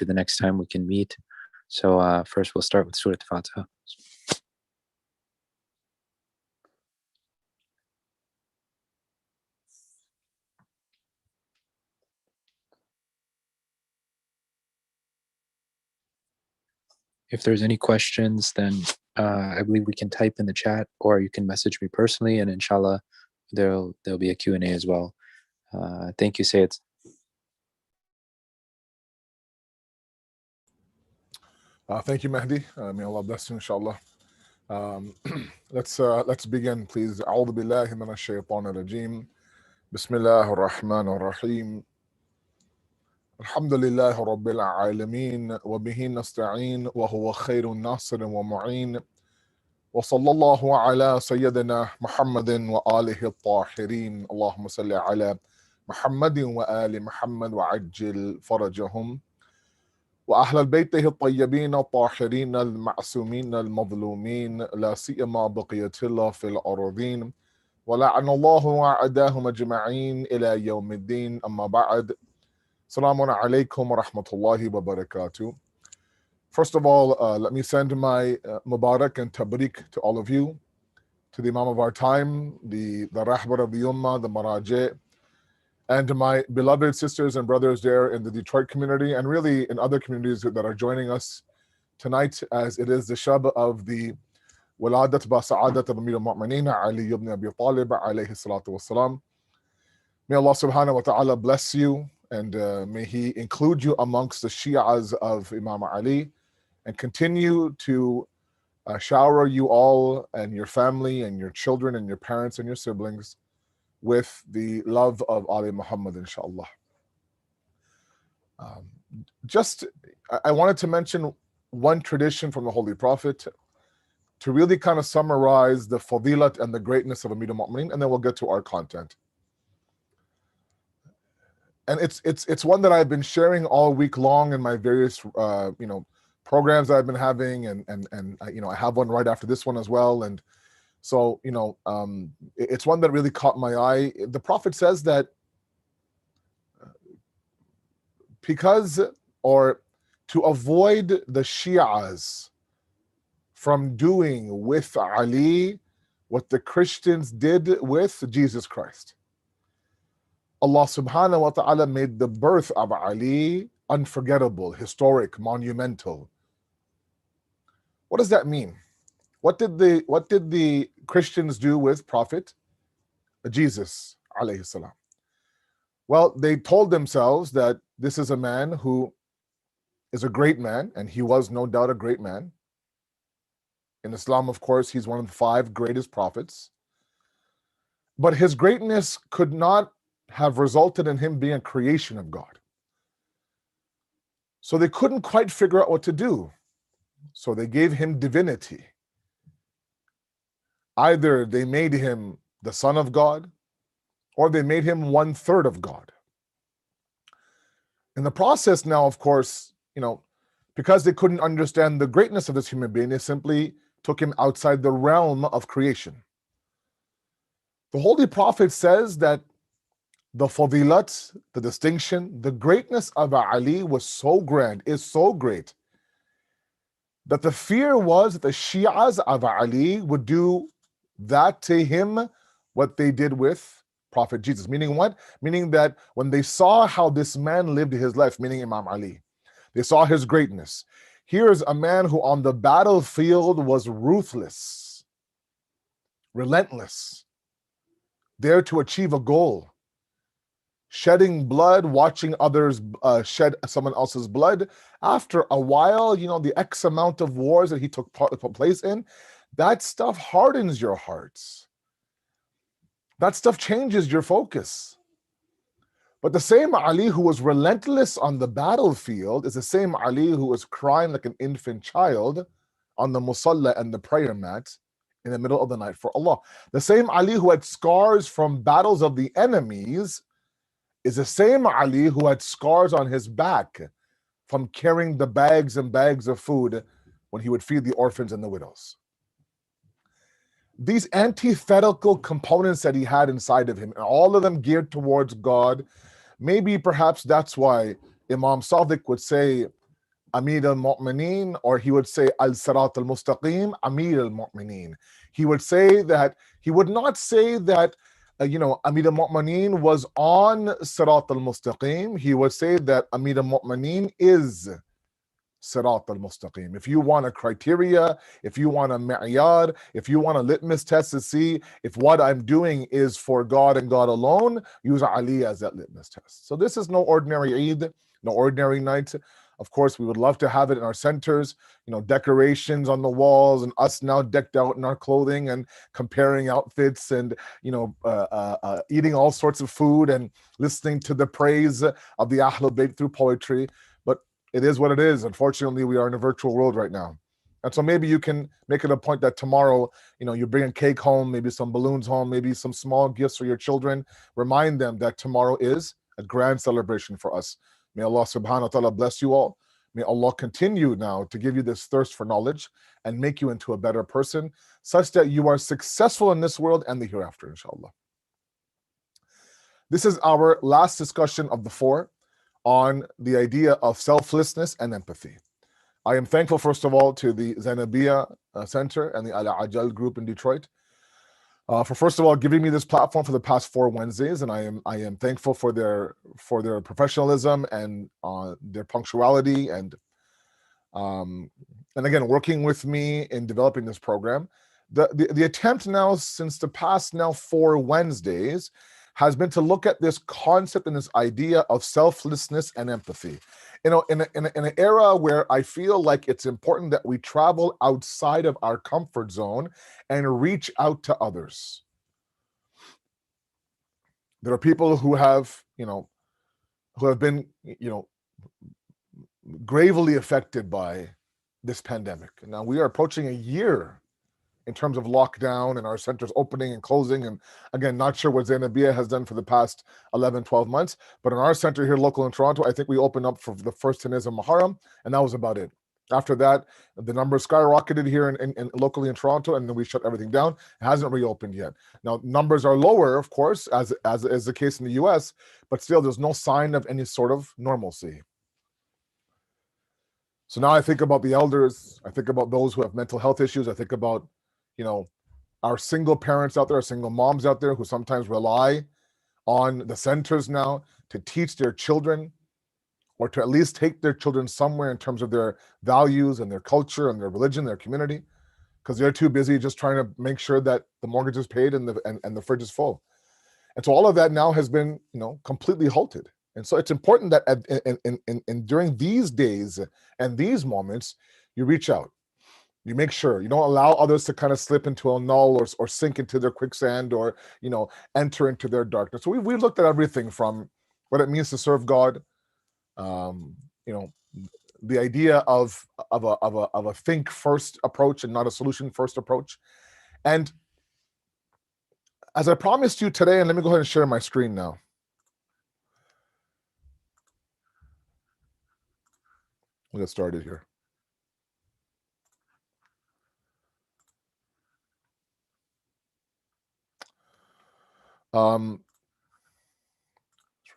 to the next time we can meet. So first we'll start with Surah Al-Fatiha. If there's any questions, then I believe we can type in the chat, or you can message me personally, and inshallah there'll be a Q&A as well. Thank you, Sayyid. Thank you, Mahdi. May Allah bless you, inshallah. Let's begin, please. أعوذ بالله من الشيطان الرجيم. بسم الله الرحمن الرحيم. الحمد لله رب العالمين وبه نستعين وهو خير ناصر ومعين وصلى الله على سيدنا محمد وآله الطاهرين اللهم صل على محمد وآل محمد وعجل فرجهم وأهل بيته الطيبين الطاهرين المعصومين المظلومين لا سيما بقية الله في الأرضين ولعن الله وأعداهم أجمعين إلى يوم الدين. أما بعد. Assalamu alaikum wa rahmatullahi wa barakatuh. First of all, let me send my Mubarak and Tabrik to all of you, to the Imam of our time, the Rahbar of the Ummah, the Maraji, and to my beloved sisters and brothers there in the Detroit community, and really in other communities that are joining us tonight, as it is the Shab of the Waladat ba Sa'adat of Amir al-Mu'mineen, Ali ibn Abi Talib, alayhi salatu wassalam. May Allah subhanahu wa ta'ala bless you, and may He include you amongst the Shi'as of Imam Ali, and continue to shower you all and your family and your children and your parents and your siblings with the love of Ali Muhammad, inshallah. I wanted to mention one tradition from the Holy Prophet to really kind of summarize the fadilat and the greatness of Amir al-Mu'mineen, and then we'll get to our content. And it's one that I've been sharing all week long in my various programs that I've been having, and I have one right after this one as well. And so it's one that really caught my eye. The Prophet says that to avoid the Shi'as from doing with Ali what the Christians did with Jesus Christ, Allah subhanahu wa ta'ala made the birth of Ali unforgettable, historic, monumental. What does that mean? What did the Christians do with Prophet Jesus alayhi salam? Well, they told themselves that this is a man who is a great man, and he was no doubt a great man. In Islam, of course, he's one of the 5 greatest prophets. But his greatness could not have resulted in him being a creation of God. So they couldn't quite figure out what to do. So they gave him divinity. Either they made him the Son of God, or they made him 1/3 of God. In the process now, of course, because they couldn't understand the greatness of this human being, they simply took him outside the realm of creation. The Holy Prophet says that the fadilat, the distinction, the greatness of Ali was so grand, is so great, that the fear was that the Shi'as of Ali would do that to him what they did with Prophet Jesus. Meaning what? Meaning that when they saw how this man lived his life, meaning Imam Ali, they saw his greatness. Here's a man who on the battlefield was ruthless, relentless, there to achieve a goal, shedding blood, watching others shed someone else's blood. After a while, the X amount of wars that he took place in, that stuff hardens your hearts. That stuff changes your focus. But the same Ali who was relentless on the battlefield is the same Ali who was crying like an infant child on the musalla and the prayer mat in the middle of the night for Allah. The same Ali who had scars from battles of the enemies is the same Ali who had scars on his back from carrying the bags and bags of food when he would feed the orphans and the widows. These antithetical components that he had inside of him, and all of them geared towards God, maybe perhaps that's why Imam Sadiq would say Amir al-Mu'mineen, or he would say al-Sirat al-Mustaqim, Amir al-Mu'mineen. He would say that, he would not say that, Amir al-Mu'mineen was on Sirat al-Mustaqim. He would say that Amir al-Mu'mineen is Sirat al-Mustaqim. If you want a criteria, if you want a ma'yar, if you want a litmus test to see if what I'm doing is for God and God alone, use Ali as that litmus test. So this is no ordinary Eid, no ordinary night. Of course, we would love to have it in our centers, decorations on the walls, and us now decked out in our clothing and comparing outfits, and eating all sorts of food and listening to the praise of the Ahlul Bayt through poetry. But it is what it is. Unfortunately, we are in a virtual world right now. And so maybe you can make it a point that tomorrow, you bring a cake home, maybe some balloons home, maybe some small gifts for your children. Remind them that tomorrow is a grand celebration for us. May Allah subhanahu wa ta'ala bless you all. May Allah continue now to give you this thirst for knowledge and make you into a better person, such that you are successful in this world and the hereafter, inshallah. This is our last discussion of the 4 on the idea of selflessness and empathy. I am thankful, first of all, to the Zainabiyya Center and the Ala Ajal group in Detroit for, first of all, giving me this platform for the past 4 Wednesdays, and I am thankful for their professionalism and their punctuality, and again, working with me in developing this program. The attempt now, since the past 4 Wednesdays, has been to look at this concept and this idea of selflessness and empathy. In an era where I feel like it's important that we travel outside of our comfort zone and reach out to others. There are people who have been, gravely affected by this pandemic. Now we are approaching a year in terms of lockdown and our centers opening and closing. And again, not sure what Zainabiyya has done for the past 11, 12 months, but in our center here local in Toronto, I think we opened up for the first 10 days of Muharram, and that was about it. After that, the numbers skyrocketed here in locally in Toronto, and then we shut everything down. It hasn't reopened yet. Now, numbers are lower, of course, as is the case in the US, but still there's no sign of any sort of normalcy. So now I think about the elders, I think about those who have mental health issues, I think about our single parents out there, our single moms out there who sometimes rely on the centers now to teach their children, or to at least take their children somewhere in terms of their values and their culture and their religion, their community, because they're too busy just trying to make sure that the mortgage is paid and the fridge is full. And so all of that now has been, completely halted. And so it's important that during these days and these moments, you reach out. You make sure you don't allow others to kind of slip into a null or sink into their quicksand, or enter into their darkness. So we looked at everything from what it means to serve God, the idea of a think first approach and not a solution first approach. And as I promised you today, and let me go ahead and share my screen now. We'll get started here. Let's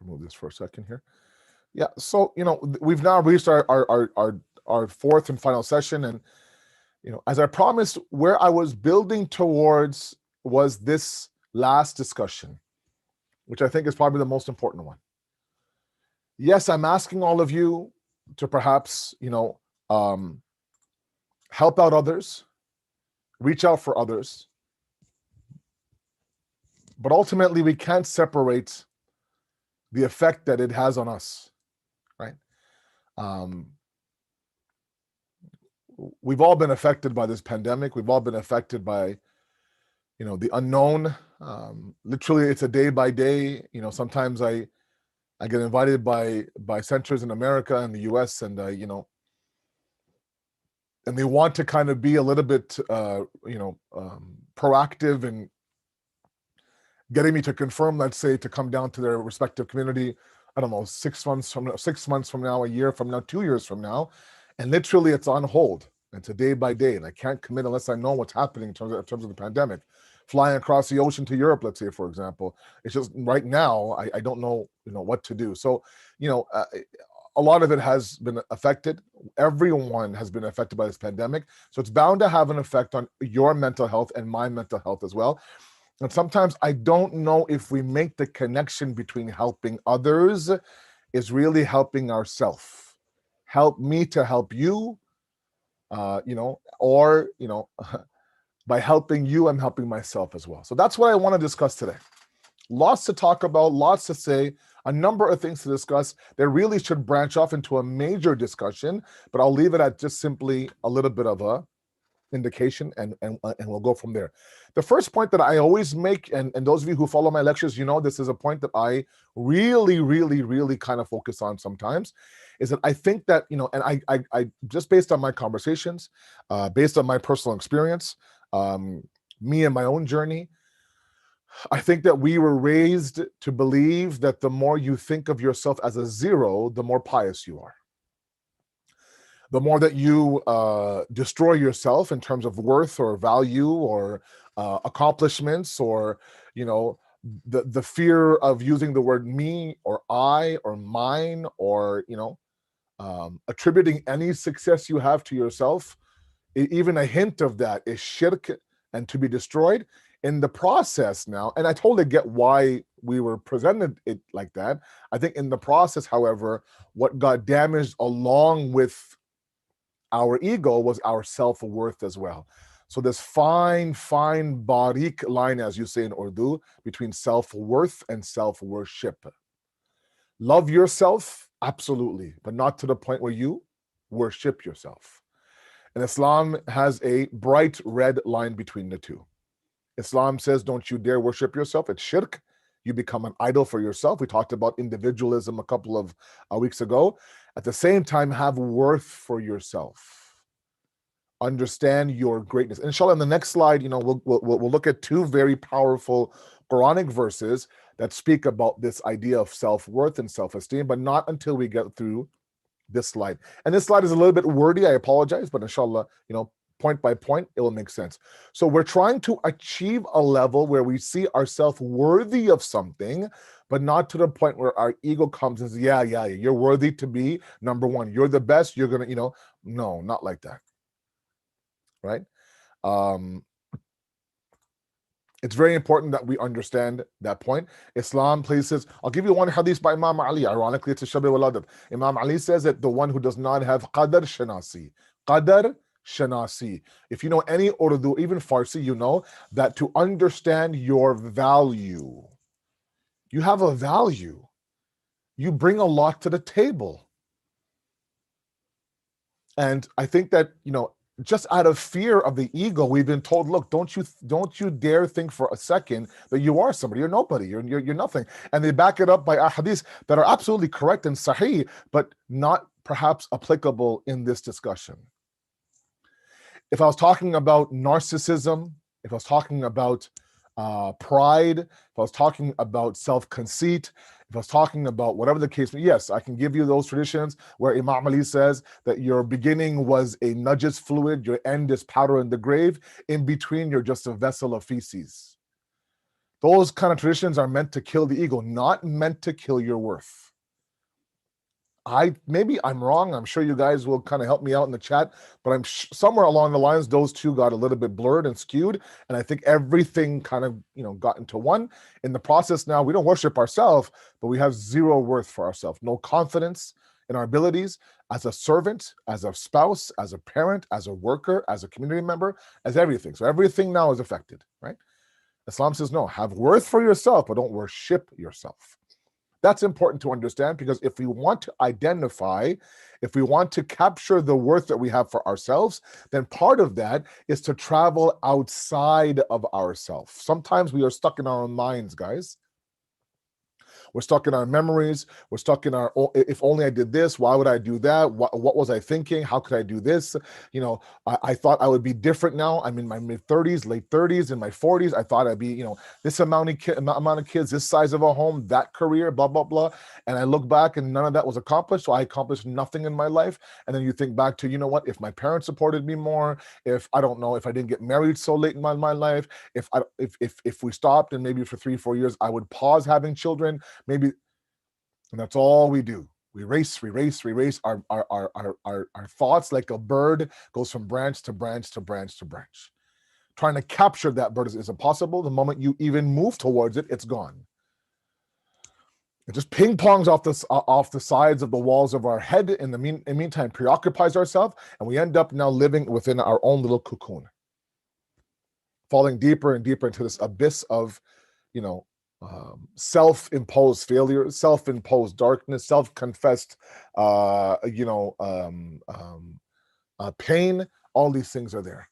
remove this for a second here. Yeah, so we've now reached our 4th and final session, and as I promised, where I was building towards was this last discussion, which I think is probably the most important one. Yes, I'm asking all of you to perhaps help out others, reach out for others. But ultimately, we can't separate the effect that it has on us, right? We've all been affected by this pandemic. We've all been affected by, the unknown. Literally, it's a day by day. Sometimes I get invited by centers in America and the US, and and they want to kind of be a little bit, proactive and getting me to confirm, let's say, to come down to their respective community, I don't know, 6 months from now, a year from now, 2 years from now. And literally it's on hold. It's a day by day. And I can't commit unless I know what's happening in terms of the pandemic. Flying across the ocean to Europe, let's say, for example, it's just right now, I don't know, what to do. So, a lot of it has been affected. Everyone has been affected by this pandemic. So it's bound to have an effect on your mental health and my mental health as well. And sometimes I don't know if we make the connection between helping others is really helping ourselves. Help me to help you, or, by helping you, I'm helping myself as well. So that's what I want to discuss today. Lots to talk about, lots to say, a number of things to discuss. They really should branch off into a major discussion, but I'll leave it at just simply a little bit of a indication, and we'll go from there. The first point that I always make, and those of you who follow my lectures, this is a point that I really, really, really kind of focus on sometimes, is that I think that, and I just based on my conversations, based on my personal experience, me and my own journey, I think that we were raised to believe that the more you think of yourself as a zero, the more pious you are. The more that you destroy yourself in terms of worth or value or accomplishments, or the fear of using the word me or I or mine, or attributing any success you have to yourself, even a hint of that is shirk and to be destroyed. In the process now, and I totally get why we were presented it like that. I think in the process, however, what got damaged along with our ego was our self-worth as well. So this fine barik line, as you say in Urdu, between self-worth and self-worship. Love yourself, absolutely, but not to the point where you worship yourself. And Islam has a bright red line between the two. Islam says, don't you dare worship yourself. It's shirk. You become an idol for yourself. We talked about individualism a couple of weeks ago. At the same time, have worth for yourself. Understand your greatness. Inshallah, in the next slide, we'll look at two very powerful Quranic verses that speak about this idea of self-worth and self-esteem, but not until we get through this slide. And this slide is a little bit wordy. I apologize, but inshallah, point by point, it will make sense. So we're trying to achieve a level where we see ourselves worthy of something, but not to the point where our ego comes and says, yeah, you're worthy to be number one. You're the best. You're going to, no, not like that. Right? It's very important that we understand that point. Islam places, I'll give you one hadith by Imam Ali. Ironically, it's a Shabi wal Adab. Imam Ali says that the one who does not have qadar shanasi. If you know any Urdu, even Farsi, you know that to understand your value, you have a value. You bring a lot to the table. And I think that, just out of fear of the ego, we've been told, look, don't you dare think for a second that you are somebody. You're nobody. You're nothing. And they back it up by ahadith that are absolutely correct and sahih, but not perhaps applicable in this discussion. If I was talking about narcissism, if I was talking about pride, if I was talking about self-conceit, if I was talking about whatever the case may be, yes, I can give you those traditions where Imam Ali says that your beginning was a najis fluid, your end is powder in the grave, in between you're just a vessel of feces. Those kind of traditions are meant to kill the ego, not meant to kill your worth. Maybe I'm wrong. I'm sure you guys will kind of help me out in the chat, but I'm somewhere along the lines, those two got a little bit blurred and skewed. And I think everything kind of, got into one. In the process now, we don't worship ourselves, but we have zero worth for ourselves. No confidence in our abilities as a servant, as a spouse, as a parent, as a worker, as a community member, as everything. So everything now is affected, right? Islam says, no, have worth for yourself, but don't worship yourself. That's important to understand, because if we want to identify, if we want to capture the worth that we have for ourselves, then part of that is to travel outside of ourselves. Sometimes we are stuck in our own minds, guys. We're stuck in our memories. We're stuck in our, if only I did this, why would I do that? What was I thinking? How could I do this? I thought I would be different now. I'm in my mid-30s, late 30s, in my 40s. I thought I'd be, this amount of kids, this size of a home, that career, blah, blah, blah. And I look back and none of that was accomplished. So I accomplished nothing in my life. And then you think back to, if my parents supported me more, if I don't know, if I didn't get married so late in my life, if we stopped and maybe for 3-4 years, I would pause having children. Maybe, and that's all we do. We race. Our thoughts, like a bird, goes from branch to branch to branch to branch. Trying to capture that bird is impossible. The moment you even move towards it, it's gone. It just ping pongs off the sides of the walls of our head. In the meantime, preoccupies ourselves, and we end up now living within our own little cocoon, falling deeper and deeper into this abyss of, self-imposed failure, self-imposed darkness, self-confessed, pain. All these things are there.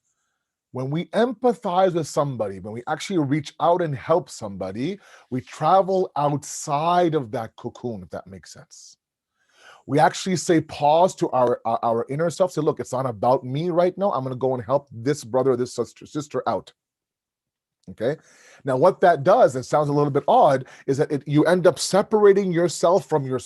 When we empathize with somebody, when we actually reach out and help somebody, we travel outside of that cocoon, if that makes sense. We actually say pause to our inner self, say, look, it's not about me right now. I'm going to go and help this brother or this sister out. Okay. Now, what that does, it sounds a little bit odd, is that you end up separating yourself, from your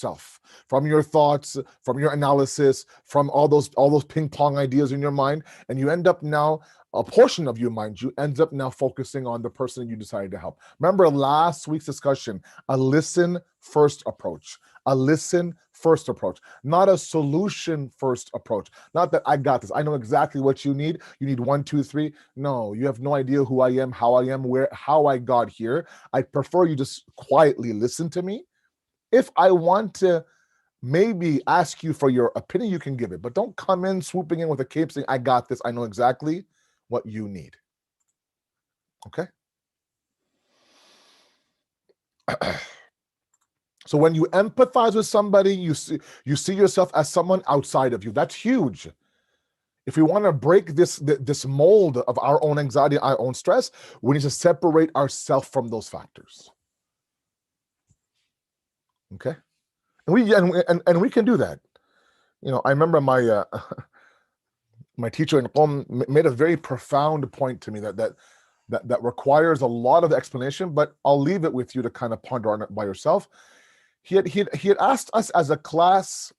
thoughts, from your analysis, from all those ping pong ideas in your mind, and you end up now, a portion of your mind, you ends up now focusing on the person you decided to help. Remember last week's discussion, a listen first approach. A listen first approach, not a solution first approach. Not that I got this, I know exactly what you need. You need 1, 2, 3. No, you have no idea who I am, how I am, how I got here. I prefer you just quietly listen to me. If I want to maybe ask you for your opinion, you can give it, but don't come in swooping in with a cape saying, I got this, I know exactly what you need. Okay? So when you empathize with somebody, you see yourself as someone outside of you. That's huge. If we want to break this mold of our own anxiety, our own stress, we need to separate ourselves from those factors. Okay? And we can do that. I remember my my teacher in Qom made a very profound point to me that requires a lot of explanation, but I'll leave it with you to kind of ponder on it by yourself. He had asked us as a class,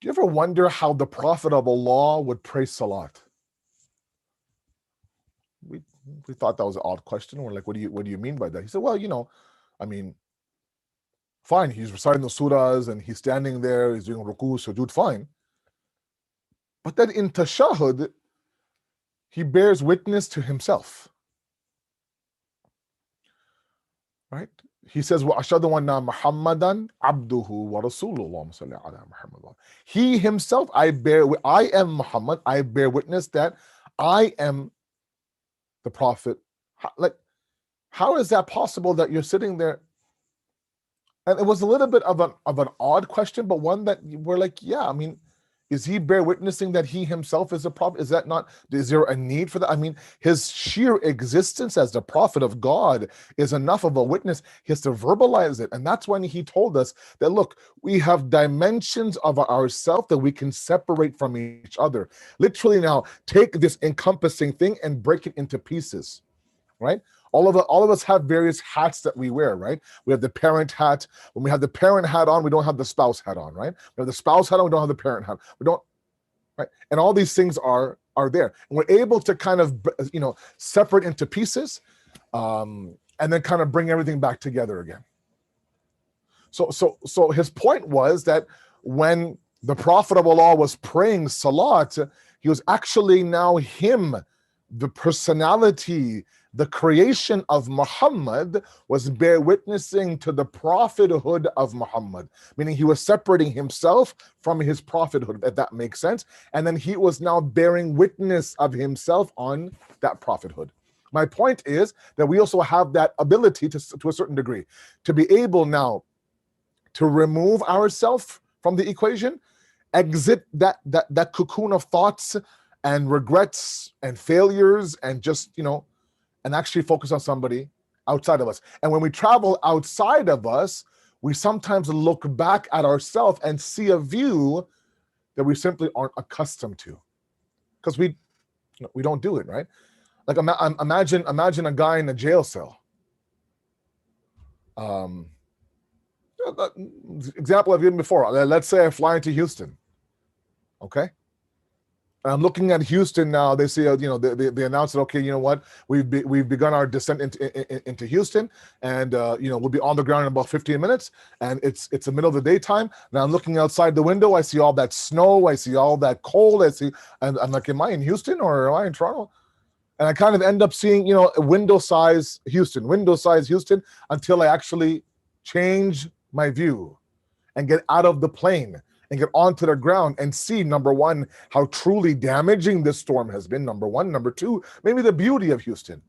do you ever wonder how the Prophet of Allah would pray salat? We thought that was an odd question. We're like, what do you mean by that? He said, well, fine, he's reciting the surahs and he's standing there, he's doing ruku, sujood, fine. But then in tashahud, he bears witness to himself. Right? He says, وَأَشْهَدُ أَنَّ مُحَمَّدًا عَبْدُهُ وَرَسُولُهُ اللَّهُمَّ صَلِّ عَلَى مُحَمَّدٍ. He himself, I am Muhammad, I bear witness that I am the Prophet. How is that possible that you're sitting there? And it was a little bit of an odd question, but one that we're like, yeah, is he bear witnessing that he himself is a prophet? Is there a need for that? His sheer existence as the prophet of God is enough of a witness. He has to verbalize it. And that's when he told us that, look, we have dimensions of ourselves that we can separate from each other. Literally now, take this encompassing thing and break it into pieces, right? All of us have various hats that we wear, right? We have the parent hat. When we have the parent hat on, we don't have the spouse hat on, right? We have the spouse hat on, we don't have the parent hat. We don't, right? And all these things are there. And we're able to kind of, separate into pieces, and then kind of bring everything back together again. So his point was that when the Prophet of Allah was praying salat, he was actually now him, the personality, the creation of Muhammad was bear witnessing to the prophethood of Muhammad, meaning he was separating himself from his prophethood, if that makes sense. And then he was now bearing witness of himself on that prophethood. My point is that we also have that ability to a certain degree, to be able now to remove ourselves from the equation, exit that cocoon of thoughts and regrets and failures, and just, and actually focus on somebody outside of us. And when we travel outside of us, we sometimes look back at ourselves and see a view that we simply aren't accustomed to, because we don't do it, right? Like imagine a guy in a jail cell. Example I've given before. Let's say I fly into Houston. Okay. I'm looking at Houston now. They say, they announced that, okay, you know what? We've begun our descent into Houston, and we'll be on the ground in about 15 minutes. And it's the middle of the daytime. Now I'm looking outside the window. I see all that snow. I see all that cold. And I'm like, am I in Houston or am I in Toronto? And I kind of end up seeing, window size Houston, until I actually change my view and get out of the plane and get onto the ground and see, number one, how truly damaging this storm has been, number one. Number two, maybe the beauty of Houston in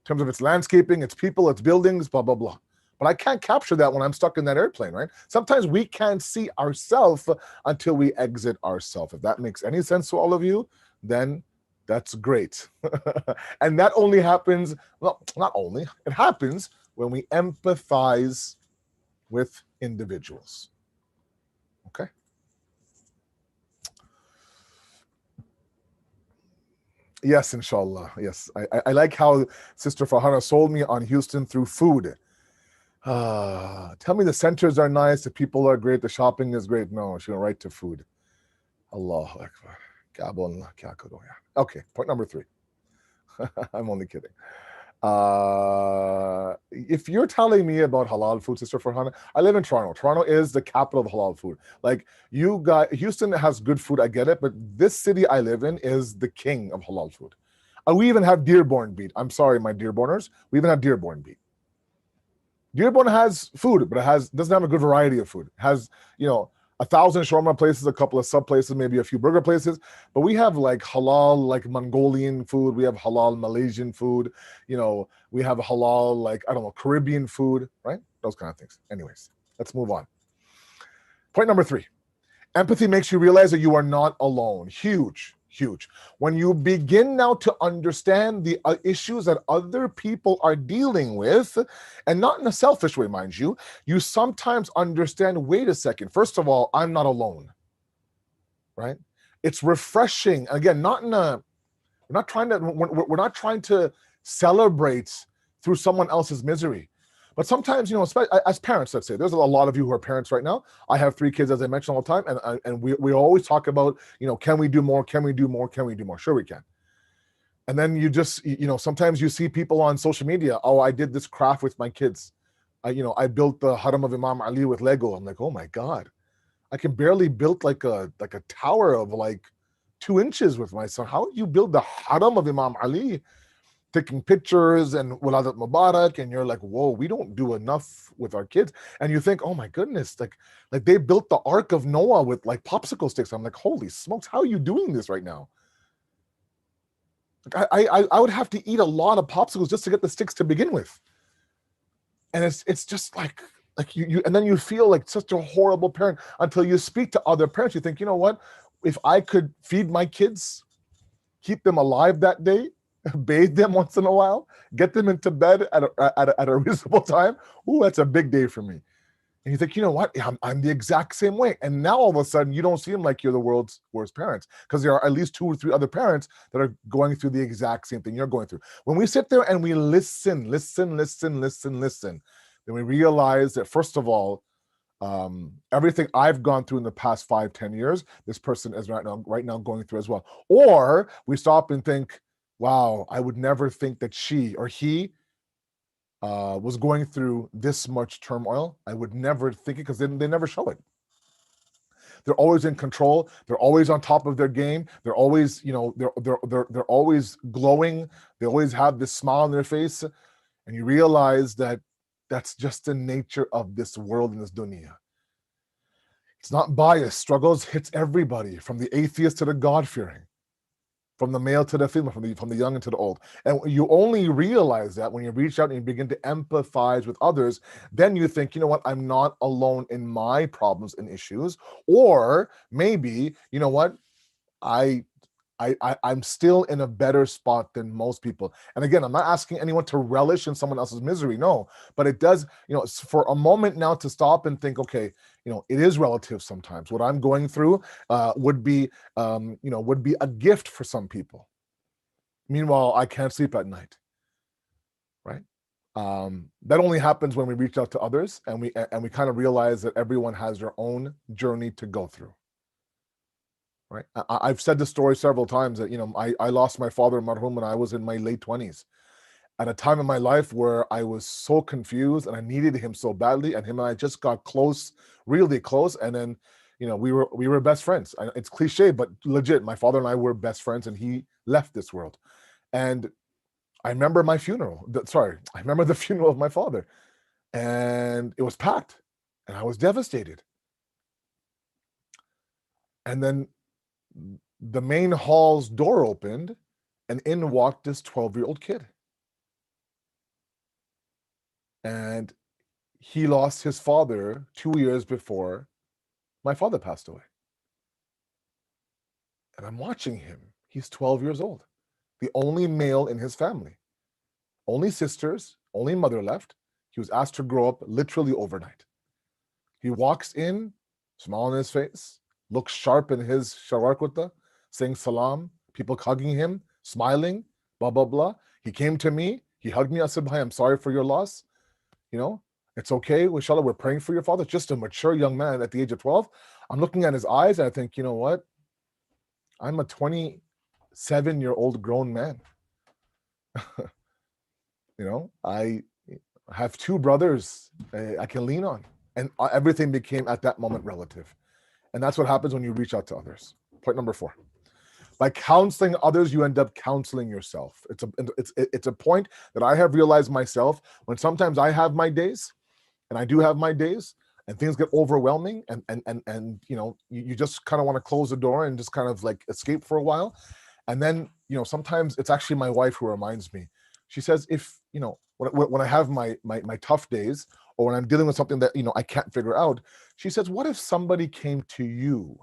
terms of its landscaping, its people, its buildings, blah, blah, blah. But I can't capture that when I'm stuck in that airplane, right? Sometimes we can't see ourselves until we exit ourselves. If that makes any sense to all of you, then that's great. And that only happens, well, not only, it happens when we empathize with individuals. Okay? Yes, inshallah. Yes. I like how Sister Farhana sold me on Houston through food. Tell me the centers are nice, the people are great, the shopping is great. No, she went right to food. Allahu Akbar. Okay, point number 3. I'm only kidding. If you're telling me about halal food, Sister Farhana, I live in Toronto. Toronto is the capital of halal food. Like, you got Houston has good food, I get it, but this city I live in is the king of halal food. We even have Dearborn beet. I'm sorry, my Dearborners. We even have Dearborn beet. Dearborn has food, but doesn't have a good variety of food. It has, 1,000 shawarma places, a couple of sub places, maybe a few burger places, but we have like halal, like Mongolian food. We have halal Malaysian food. We have halal, like, I don't know, Caribbean food, right? Those kind of things. Anyways, let's move on. Point number 3. Empathy makes you realize that you are not alone. Huge. When you begin now to understand the issues that other people are dealing with, and not in a selfish way, mind you, you sometimes understand, wait a second, first of all, I'm not alone, right? It's refreshing. Again, we're not trying to celebrate through someone else's misery. But sometimes, as parents, let's say, there's a lot of you who are parents right now. I have 3 kids, as I mentioned all the time, and we always talk about, can we do more? Can we do more? Can we do more? Sure, we can. And then you just, sometimes you see people on social media, oh, I did this craft with my kids. I built the Haram of Imam Ali with Lego. I'm like, oh my God, I can barely build like a tower of like 2 inches with my son. How do you build the Haram of Imam Ali? Taking pictures and Waladat Mubarak, and you're like, whoa, we don't do enough with our kids. And you think, oh my goodness, like they built the Ark of Noah with like popsicle sticks. I'm like, holy smokes, how are you doing this right now? Like, I would have to eat a lot of popsicles just to get the sticks to begin with. And it's just like you and then you feel like such a horrible parent until you speak to other parents. You think, you know what? If I could feed my kids, keep them alive that day, bathe them once in a while, get them into bed at a reasonable time, ooh, that's a big day for me. And you think, you know what? I'm the exact same way. And now all of a sudden, you don't seem like you're the world's worst parents, because there are at least 2 or 3 other parents that are going through the exact same thing you're going through. When we sit there and we listen, then we realize that, first of all, everything I've gone through in the past 5-10 years, this person is right now going through as well. Or we stop and think, wow, I would never think that she or he was going through this much turmoil. I would never think it, because they never show it. They're always in control. They're always on top of their game. They're always, they're always glowing. They always have this smile on their face, and you realize that that's just the nature of this world and this dunya. It's not biased. Struggles hits everybody, from the atheist to the God-fearing, from the male to the female, from the young and to the old. And you only realize that when you reach out and you begin to empathize with others. Then you think, you know what, I'm not alone in my problems and issues. Or maybe, you know what, I'm still in a better spot than most people. And again, I'm not asking anyone to relish in someone else's misery, no, but it does, for a moment now, to stop and think, okay, it is relative sometimes. What I'm going through would be a gift for some people. Meanwhile, I can't sleep at night, right? That only happens when we reach out to others and we kind of realize that everyone has their own journey to go through. right? I've said this story several times that, I lost my father, marhum, when I was in my late 20s, at a time in my life where I was so confused and I needed him so badly, and him and I just got close, really close. And then, we were best friends. It's cliche, but legit, my father and I were best friends, and he left this world. And I remember my funeral. I remember the funeral of my father, and it was packed, and I was devastated. And then the main hall's door opened, and in walked this 12-year-old kid. And he lost his father 2 years before my father passed away. And I'm watching him. He's 12 years old, the only male in his family, only sisters, only mother left. He was asked to grow up literally overnight. He walks in, smile on his face, looks sharp in his shalwar kurta, saying salam, people hugging him, smiling, blah, blah, blah. He came to me, he hugged me. I said, "Bhai, I'm sorry for your loss. It's okay. Inshallah, we're praying for your father." Just a mature young man at the age of 12. I'm looking at his eyes and I think, you know what? I'm a 27-year-old grown man. I have two brothers I can lean on. And everything became at that moment relative. And that's what happens when you reach out to others. Point number 4. By counseling others, you end up counseling yourself. It's a point that I have realized myself, when sometimes I have my days, and I do have my days, and things get overwhelming, and you just kind of want to close the door and just kind of like escape for a while. And then, sometimes it's actually my wife who reminds me. She says, if, when I have my tough days, or when I'm dealing with something that, I can't figure out, she says, what if somebody came to you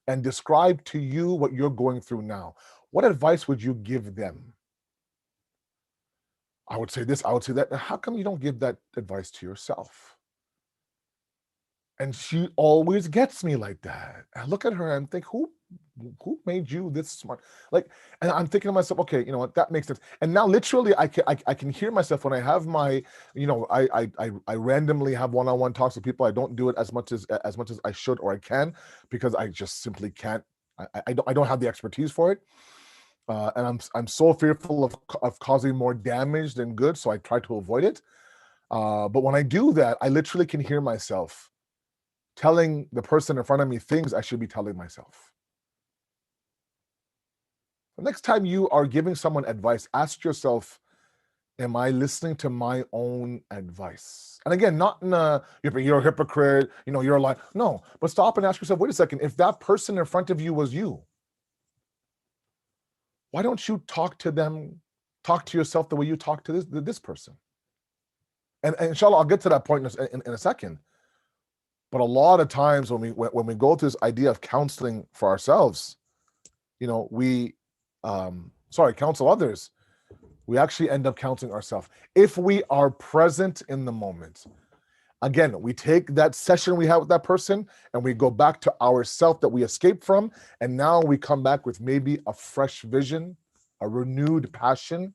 and described to you what you're going through now? What advice would you give them? I would say this, I would say that. How come you don't give that advice to yourself? And she always gets me like that. I look at her and think, who made you this smart? And I'm thinking to myself, okay, you know what, that makes sense. And now literally I can hear myself when I have my, I randomly have one-on-one talks with people. I don't do it as much as I should or I can, because I just simply can't. I don't have the expertise for it. And I'm so fearful of causing more damage than good, so I try to avoid it. But when I do that, I literally can hear myself telling the person in front of me things I should be telling myself. The next time you are giving someone advice, ask yourself, am I listening to my own advice? And again, not in you're a hypocrite, you're a liar. No, but stop and ask yourself, wait a second, if that person in front of you was you, why don't you talk to yourself the way you talk to this person? And inshallah, I'll get to that point in a second. But a lot of times when we go through this idea of counseling for ourselves, we counsel others, we actually end up counseling ourselves. If we are present in the moment, again, we take that session we had with that person and we go back to ourself that we escaped from, and now we come back with maybe a fresh vision, a renewed passion,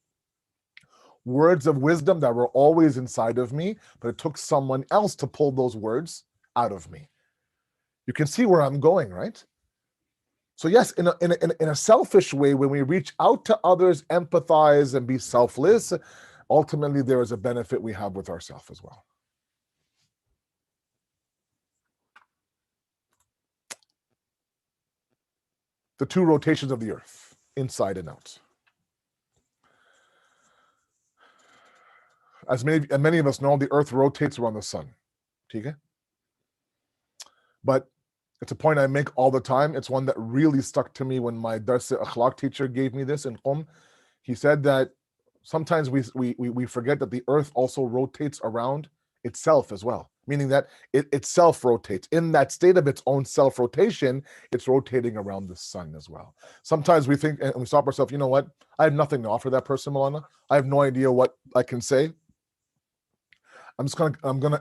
words of wisdom that were always inside of me, but it took someone else to pull those words out of me. You can see where I'm going, right? So yes, in a selfish way, when we reach out to others, empathize, and be selfless, ultimately there is a benefit we have with ourselves as well. The 2 rotations of the earth, inside and out. As many of us know, the earth rotates around the sun. Okay? But it's a point I make all the time. It's one that really stuck to me when my Dars Akhlaq teacher gave me this in Qom. He said that sometimes we forget that the earth also rotates around itself as well, meaning that it itself rotates. In that state of its own self-rotation, it's rotating around the sun as well. Sometimes we think, and we stop ourselves, you know what? I have nothing to offer that person, Molana. I have no idea what I can say. I'm gonna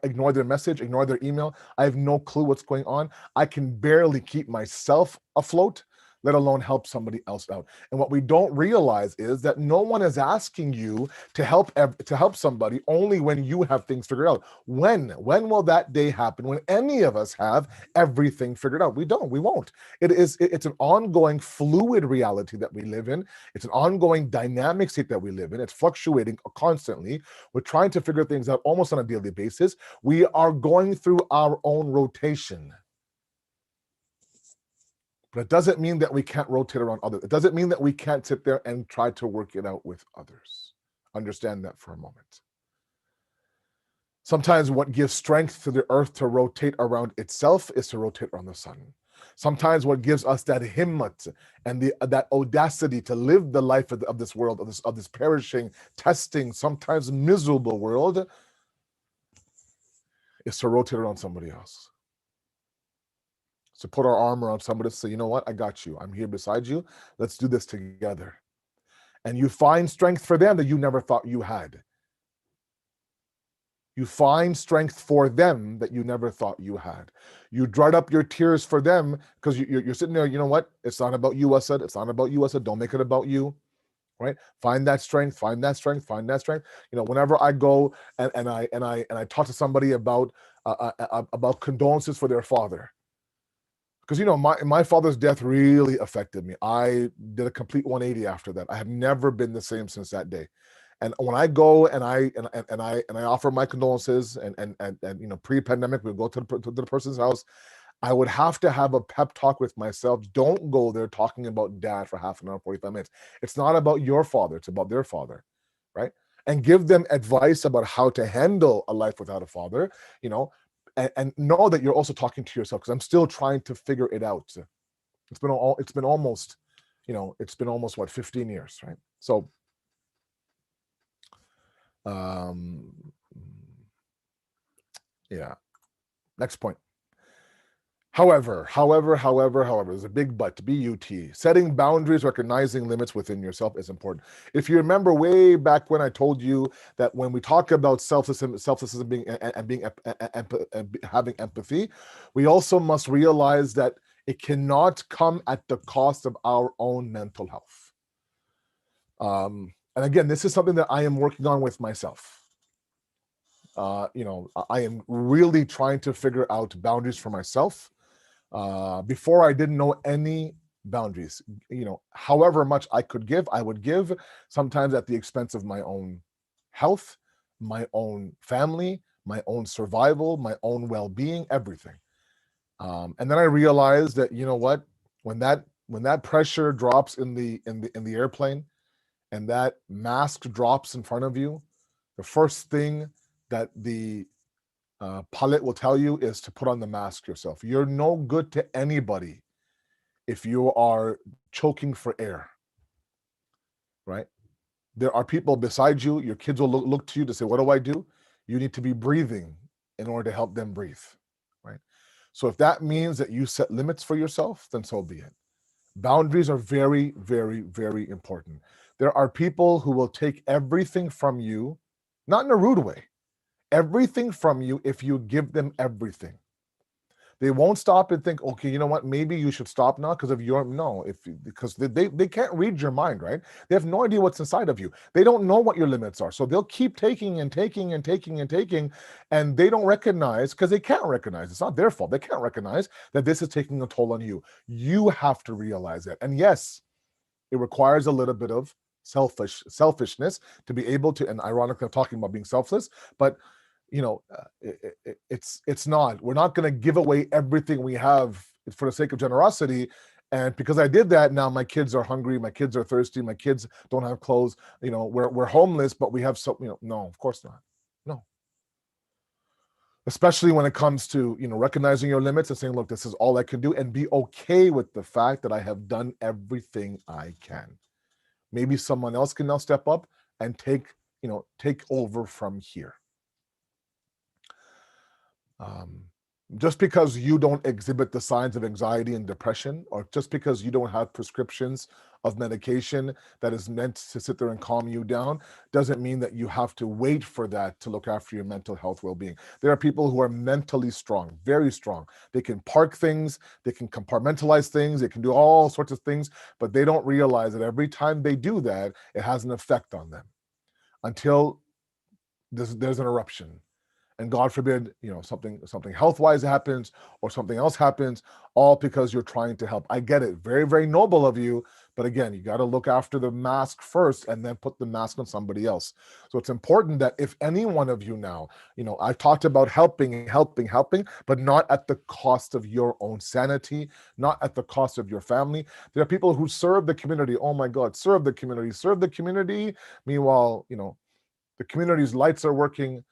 ignore their message, ignore their email. I have no clue what's going on. I can barely keep myself afloat, let alone help somebody else out. And what we don't realize is that no one is asking you to help somebody only when you have things figured out. When will that day happen when any of us have everything figured out? We won't. It's an ongoing fluid reality that we live in. It's an ongoing dynamic state that we live in. It's fluctuating constantly. We're trying to figure things out almost on a daily basis. We are going through our own rotation. But it doesn't mean that we can't rotate around others. It doesn't mean that we can't sit there and try to work it out with others. Understand that for a moment. Sometimes what gives strength to the earth to rotate around itself is to rotate around the sun. Sometimes what gives us that himmat and that audacity to live the life of this world, of this perishing, testing, sometimes miserable world, is to rotate around somebody else. To put our arm around somebody to say, you know what, I got you. I'm here beside you. Let's do this together. And you find strength for them that you never thought you had. You find strength for them that you never thought you had. You dried up your tears for them because you're sitting there, you know what? It's not about you, Asad. It's not about you, Asad. Don't make it about you, right? Find that strength, find that strength, find that strength. You know, whenever I go and I talk to somebody about condolences for their father, because, you know, my father's death really affected me. I did a complete 180 after that. I have never been the same since that day. And when I go and I offer my condolences and you know, pre-pandemic, we go to the person's house, I would have to have a pep talk with myself. Don't go there talking about dad for half an hour, 45 minutes. It's not about your father, it's about their father, right? And give them advice about how to handle a life without a father, you know, and know that you're also talking to yourself, because I'm still trying to figure it out. It's been almost, you know, it's been almost what, 15 years, right? So yeah. Next point. However, there's a big but, B-U-T. Setting boundaries, recognizing limits within yourself is important. If you remember way back when I told you that when we talk about selflessness being and having empathy, we also must realize that it cannot come at the cost of our own mental health. And again, this is something that I am working on with myself. You know, I am really trying to figure out boundaries for myself. Before, I didn't know any boundaries. You know, however much I could give, I would give, sometimes at the expense of my own health, my own family, my own survival, my own well-being, everything. And then I realized that, you know what, when that pressure drops in the airplane, and that mask drops in front of you, the first thing that the pilot will tell you is to put on the mask yourself. You're no good to anybody if you are choking for air, right? There are people beside you. Your kids will look to you to say, what do I do? You need to be breathing in order to help them breathe, right? So if that means that you set limits for yourself, then so be it. Boundaries are very, very, very important. There are people who will take everything from you, not in a rude way, everything from you if you give them everything. They won't stop and think, okay, you know what, maybe you should stop now because of your, no, because they can't read your mind, right? They have no idea what's inside of you. They don't know what your limits are. So they'll keep taking and taking and taking and taking, and they don't recognize, because they can't recognize, it's not their fault. They can't recognize that this is taking a toll on you. You have to realize that. And yes, it requires a little bit of selfishness to be able to, and ironically, I'm talking about being selfless, but you know, it's not. We're not going to give away everything we have for the sake of generosity. And because I did that, now my kids are hungry, my kids are thirsty, my kids don't have clothes. You know, we're homeless, but we have so, you know, no, of course not. No. Especially when it comes to, you know, recognizing your limits and saying, look, this is all I can do, and be okay with the fact that I have done everything I can. Maybe someone else can now step up and take over from here. Just because you don't exhibit the signs of anxiety and depression, or just because you don't have prescriptions of medication that is meant to sit there and calm you down, doesn't mean that you have to wait for that to look after your mental health well-being. There are people who are mentally strong, very strong. They can park things, they can compartmentalize things, they can do all sorts of things, but they don't realize that every time they do that, it has an effect on them until there's an eruption. And God forbid, something health-wise happens or something else happens, all because you're trying to help. I get it. Very, very noble of you. But again, you got to look after the mask first and then put the mask on somebody else. So it's important that if any one of you now, I've talked about helping, but not at the cost of your own sanity, not at the cost of your family. There are people who serve the community. Oh my God, serve the community. Meanwhile, the community's lights are working.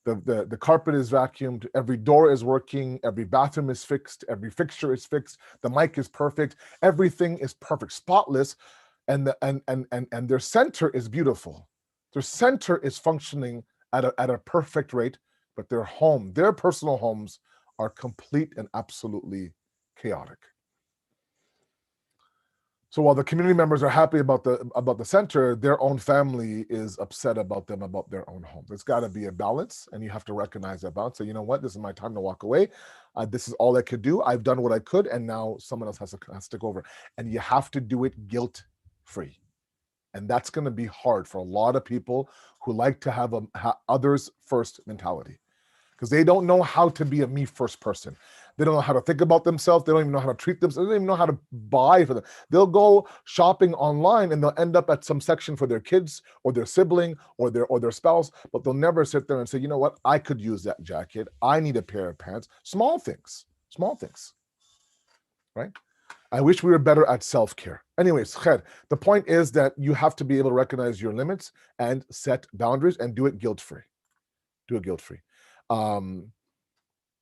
The carpet is vacuumed, every door is working, every bathroom is fixed, every fixture is fixed, the mic is perfect, everything is perfect, spotless, and their center is beautiful. Their center is functioning at a perfect rate, but their personal homes are complete and absolutely chaotic. So while the community members are happy about the center, their own family is upset about them, about their own home. There's got to be a balance, and you have to recognize that balance. So you know what? This is my time to walk away. This is all I could do. I've done what I could, and now someone else has to take over. And you have to do it guilt-free. And that's going to be hard for a lot of people who like to have a others first mentality, because they don't know how to be a me first person. They don't know how to think about themselves. They don't even know how to treat themselves. They don't even know how to buy for them. They'll go shopping online and they'll end up at some section for their kids or their sibling or their spouse, but they'll never sit there and say, you know what, I could use that jacket. I need a pair of pants. Small things, right? I wish we were better at self-care. Anyways, khair, the point is that you have to be able to recognize your limits and set boundaries and do it guilt-free.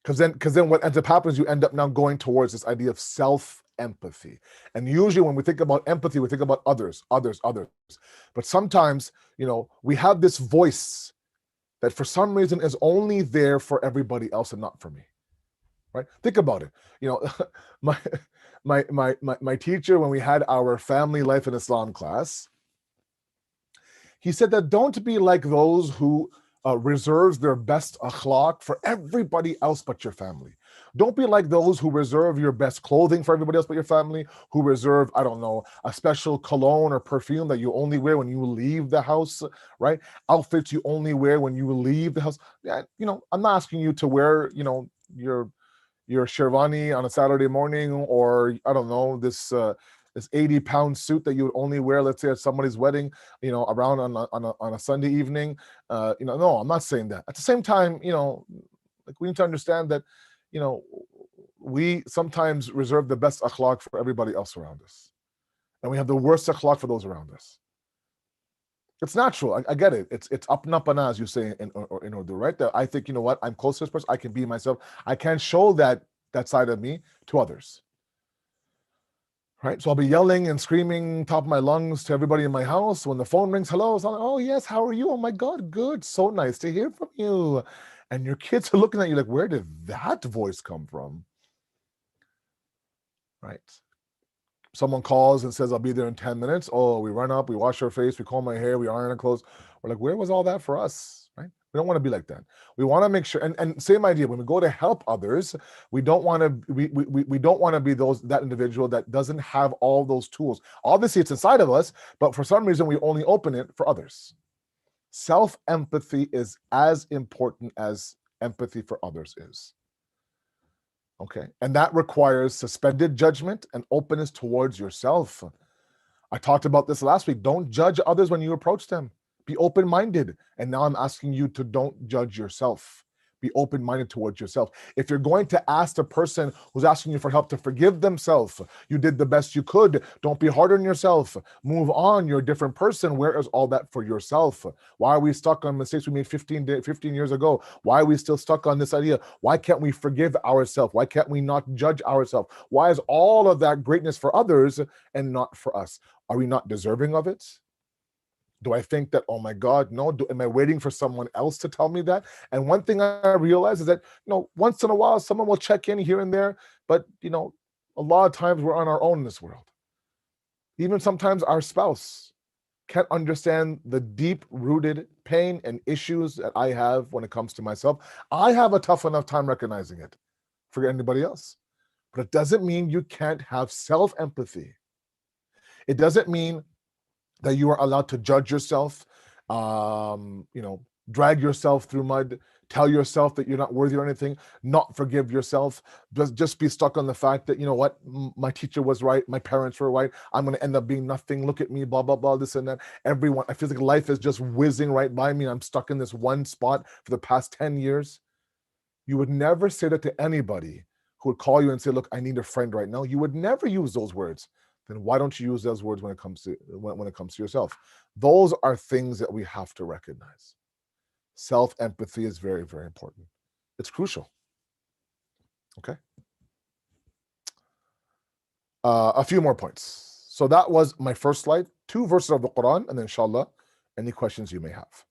Because then what ends up happening is you end up now going towards this idea of self-empathy. And usually when we think about empathy, we think about others. But sometimes, we have this voice that for some reason is only there for everybody else and not for me. Right? Think about it. My teacher, when we had our family life in Islam class, he said that don't be like those who reserves their best akhlaq for everybody else but your family. Don't be like those who reserve your best clothing for everybody else but your family, who reserve, I don't know, a special cologne or perfume that you only wear when you leave the house, right? Outfits you only wear when you leave the house. Yeah, I'm not asking you to wear, your sherwani on a Saturday morning, or I don't know, this 80-pound suit that you would only wear, let's say, at somebody's wedding, around on a Sunday evening. No, I'm not saying that. At the same time, we need to understand that, we sometimes reserve the best akhlaq for everybody else around us, and we have the worst akhlaq for those around us. It's natural. I get it. It's apna, as you say in Urdu, right? That I think, what, I'm close to this person. I can be myself. I can show that side of me to others. Right? So I'll be yelling and screaming top of my lungs to everybody in my house. When the phone rings, hello, so like, oh yes, how are you? Oh my God, good. So nice to hear from you. And your kids are looking at you like, where did that voice come from? Right? Someone calls and says, I'll be there in 10 minutes. Oh, we run up, we wash our face, we comb our hair, we iron our clothes. We're like, where was all that for us? Right? We don't want to be like that. We want to make sure, and same idea, when we go to help others, we don't want to we don't want to be that individual that doesn't have all those tools. Obviously, it's inside of us, but for some reason, we only open it for others. Self-empathy is as important as empathy for others is. Okay, and that requires suspended judgment and openness towards yourself. I talked about this last week. Don't judge others when you approach them. Be open-minded. And now I'm asking you to don't judge yourself. Be open-minded towards yourself. If you're going to ask the person who's asking you for help to forgive themselves, you did the best you could. Don't be hard on yourself. Move on. You're a different person. Where is all that for yourself? Why are we stuck on mistakes we made 15 years ago? Why are we still stuck on this idea? Why can't we forgive ourselves? Why can't we not judge ourselves? Why is all of that greatness for others and not for us? Are we not deserving of it? Do I think that, oh my God, no? Am I waiting for someone else to tell me that? And one thing I realize is that, once in a while, someone will check in here and there, but, a lot of times we're on our own in this world. Even sometimes our spouse can't understand the deep-rooted pain and issues that I have when it comes to myself. I have a tough enough time recognizing it. Forget anybody else. But it doesn't mean you can't have self-empathy. It doesn't mean that you are allowed to judge yourself, drag yourself through mud, tell yourself that you're not worthy or anything, not forgive yourself, just be stuck on the fact that, what, my teacher was right, my parents were right, I'm going to end up being nothing, look at me, blah, blah, blah, this and that. Everyone, I feel like life is just whizzing right by me. I'm stuck in this one spot for the past 10 years. You would never say that to anybody who would call you and say, look, I need a friend right now. You would never use those words. Then why don't you use those words when it comes to yourself? Those are things that we have to recognize. Self-empathy is very, very important. It's crucial. Okay. A few more points. So that was my first slide, 2 verses of the Quran, and then inshallah, any questions you may have.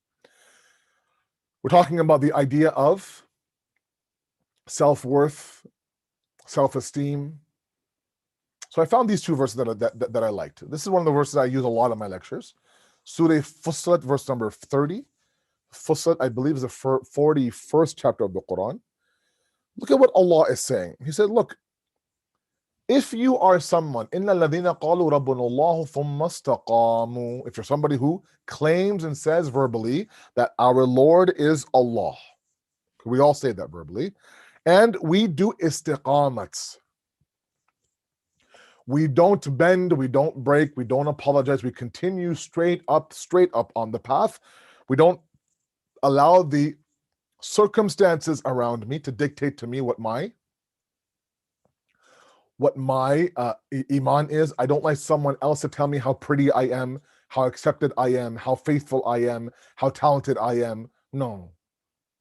We're talking about the idea of self-worth, self-esteem. So I found these 2 verses that I liked. This is one of the verses I use a lot in my lectures. Surah Fussilat, verse number 30. Fussilat, I believe, is the 41st chapter of the Quran. Look at what Allah is saying. He said, look, if you are someone, إِنَّ الَّذِينَ قَالُوا رَبُّنَا اللَّهُ ثُمَّ اسْتَقَامُوا, if you're somebody who claims and says verbally that our Lord is Allah. We all say that verbally. And we do istiqamats. We don't bend, we don't break, we don't apologize. We continue straight up on the path. We don't allow the circumstances around me to dictate to me what my iman is. I don't like someone else to tell me how pretty I am, how accepted I am, how faithful I am, how talented I am. No,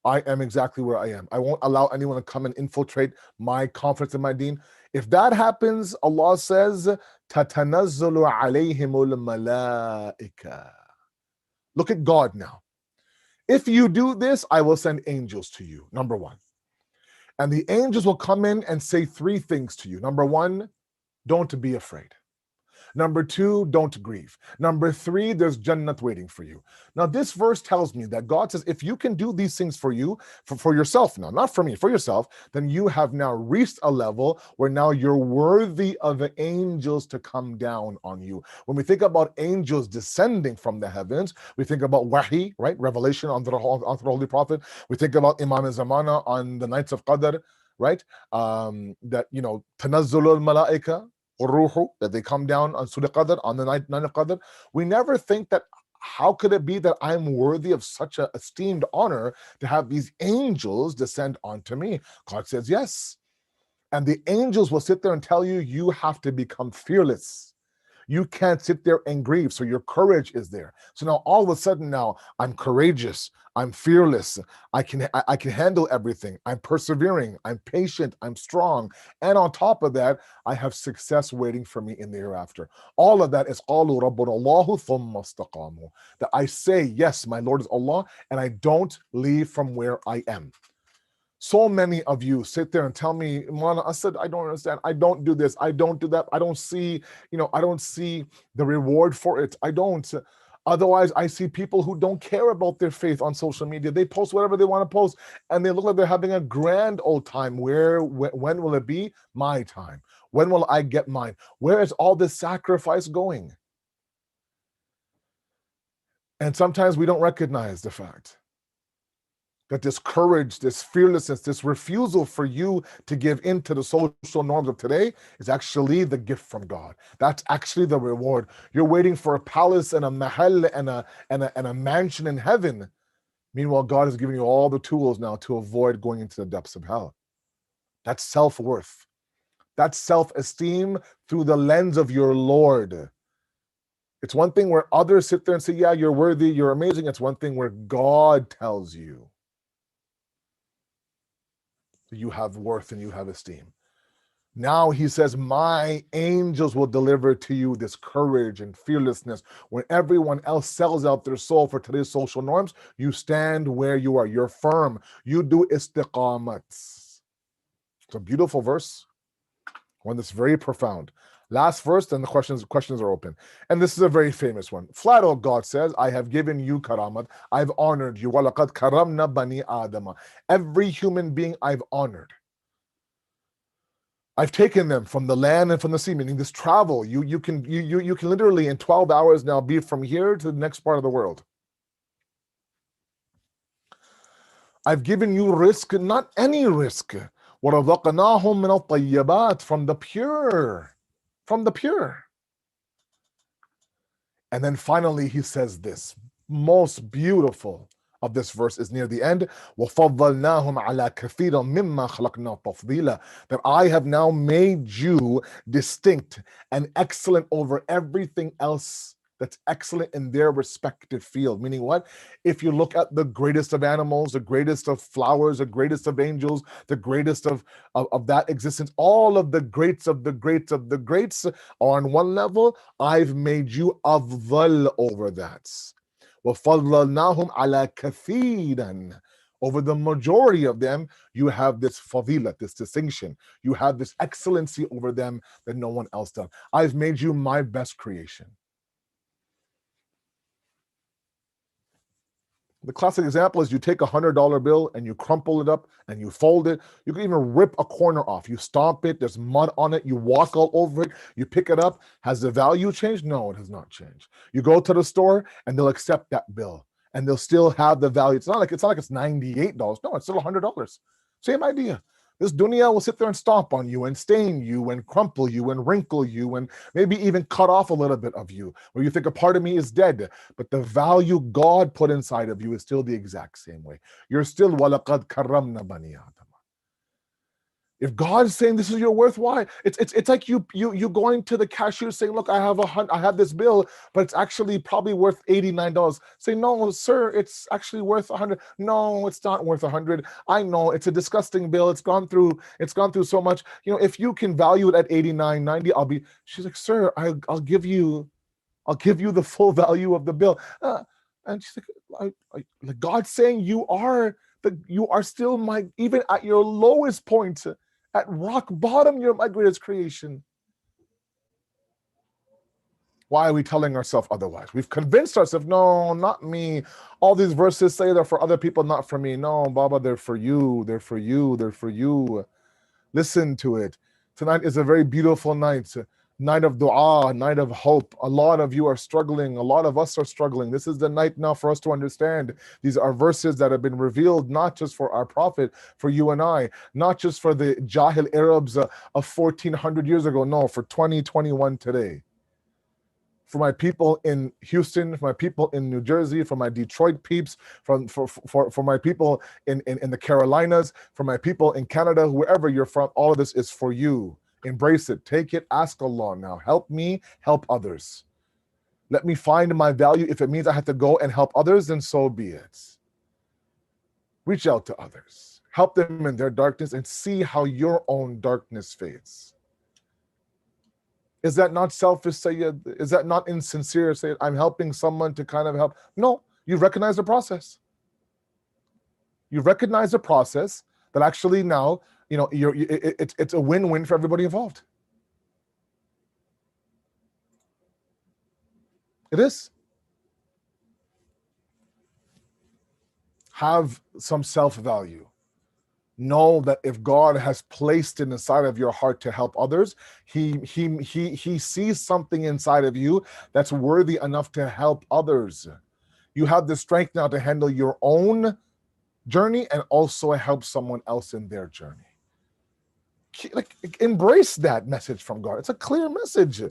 I am exactly where I am. I won't allow anyone to come and infiltrate my confidence in my deen. If that happens, Allah says, تَتَنَزَّلُ عَلَيْهِمُ الْمَلَائِكَةِ. Look at God now. If you do this, I will send angels to you, number 1. And the angels will come in and say 3 things to you. Number 1, don't be afraid. Number 2, don't grieve. Number 3, there's Jannat waiting for you. Now, this verse tells me that God says, if you can do these things for you, for yourself now, not for me, for yourself, then you have now reached a level where now you're worthy of the angels to come down on you. When we think about angels descending from the heavens, we think about wahi, right? Revelation on the Holy Prophet. We think about Imam Zamana on the nights of Qadr, right? That, Tanazzulul Malaika, Ruhu, that they come down on Surah Qadr, on the night of Qadr. We never think that, how could it be that I'm worthy of such an esteemed honor to have these angels descend onto me? God says yes. And the angels will sit there and tell you, you have to become fearless. You can't sit there and grieve. So your courage is there. So now all of a sudden now I'm courageous. I'm fearless. I can handle everything. I'm persevering. I'm patient. I'm strong. And on top of that, I have success waiting for me in the hereafter. All of that is قَالُوا رَبُّنَا اللَّهُ ثُمَّ اسْتَقَامُوا. That I say, yes, my Lord is Allah, and I don't leave from where I am. So many of you sit there and tell me, Molana Asad, I don't understand. I don't do this. I don't do that. I don't see, I don't see the reward for it. I don't. Otherwise, I see people who don't care about their faith on social media. They post whatever they want to post, and they look like they're having a grand old time. When will it be? My time. When will I get mine? Where is all this sacrifice going? And sometimes we don't recognize the fact that this courage, this fearlessness, this refusal for you to give in to the social norms of today is actually the gift from God. That's actually the reward. You're waiting for a palace and a mahal and a mansion in heaven. Meanwhile, God is giving you all the tools now to avoid going into the depths of hell. That's self-worth. That's self-esteem through the lens of your Lord. It's one thing where others sit there and say, yeah, you're worthy, you're amazing. It's one thing where God tells you you have worth and you have esteem. Now he says, my angels will deliver to you this courage and fearlessness. When everyone else sells out their soul for today's social norms, you stand where you are. You're firm. You do istiqamat. It's a beautiful verse, one that's very profound. Last verse, then the questions are open. And this is a very famous one. Flat out, God says, I have given you karamat. I've honored you. وَلَقَدْ كَرَمْنَا بَنِي آدَمَ. Every human being I've honored. I've taken them from the land and from the sea, meaning this travel. You can literally in 12 hours now be from here to the next part of the world. I've given you risk, not any risk. وَرَزَقْنَاهُمْ مِنَ الطَّيِّبَاتِ, from the pure. From the pure. And then finally he says this, most beautiful of this verse is near the end. وَفَضَّلْنَاهُمْ عَلَى كَثِيرٍ مِمَّا خَلَقْنَا تَفْضِيلًا. That I have now made you distinct and excellent over everything else that's excellent in their respective field. Meaning what? If you look at the greatest of animals, the greatest of flowers, the greatest of angels, the greatest of that existence, all of the greats of the greats of the greats are on one level. I've made you afdal over that. وَفَضَّلْنَاهُمْ عَلَى كَثِيرًا. Over the majority of them, you have this fadilah, this distinction. You have this excellency over them that no one else does. I've made you my best creation. The classic example is you take $100 bill and you crumple it up and you fold it. You can even rip a corner off. You stomp it, there's mud on it, you walk all over it, you pick it up. Has the value changed? No, it has not changed. You go to the store and they'll accept that bill and they'll still have the value. It's not like it's $98. No, it's still $100. Same idea. This dunya will sit there and stomp on you and stain you and crumple you and wrinkle you and maybe even cut off a little bit of you, where you think a part of me is dead, but the value God put inside of you is still the exact same way. You're still وَلَقَدْ كَرَّمْنَا بَنِي آدَمَ. If God's saying this is your worth, why? It's like you going to the cashier saying, look, I have this bill, but it's actually probably worth $89. Say, no, sir, it's actually worth $100. No, it's not worth $100. I know it's a disgusting bill. It's gone through so much. If you can value it at $89.90, she's like, sir, I'll give you the full value of the bill. And she's like God's saying you are still my, even at your lowest point, at rock bottom, you're my greatest creation. Why are we telling ourselves otherwise? We've convinced ourselves, no, not me. All these verses say they're for other people, not for me. No, Baba, they're for you. They're for you. They're for you. Listen to it. Tonight is a very beautiful night. Night of dua, night of hope. A lot of you are struggling. A lot of us are struggling. This is the night now for us to understand. These are verses that have been revealed not just for our Prophet, for you and I, not just for the Jahil Arabs of 1400 years ago. No, for 2021 today. For my people in Houston, for my people in New Jersey, for my Detroit peeps, for my people in the Carolinas, for my people in Canada, wherever you're from, all of this is for you. Embrace it, take it, ask Allah now. Help me, help others. Let me find my value. If it means I have to go and help others, then so be it. Reach out to others. Help them in their darkness and see how your own darkness fades. Is that not selfish, Sayyid? Is that not insincere, Sayyid? I'm helping someone to kind of help. No, you recognize the process. You recognize the process that actually now, it's a win-win for everybody involved. It is. Have some self-value. Know that if God has placed it inside of your heart to help others, he sees something inside of you that's worthy enough to help others. You have the strength now to handle your own journey and also help someone else in their journey. Like, embrace that message from God. It's a clear message.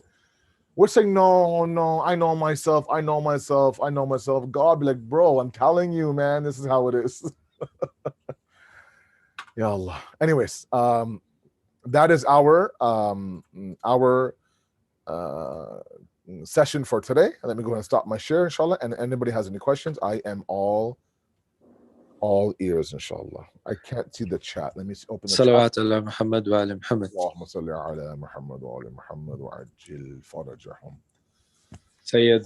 We're saying, no, I know myself. God be like, bro, I'm telling you, man, this is how it is. Ya Allah. Anyways, that is our session for today. Let me go ahead and stop my share, inshallah. And anybody has any questions, I am all All ears, inshallah. I can't see the chat. Let me open the chat. Salawat ala Muhammad wa ala Muhammad. Allahumma salli ala Muhammad wa ala Muhammad wa ajil farajahum. Sayyid,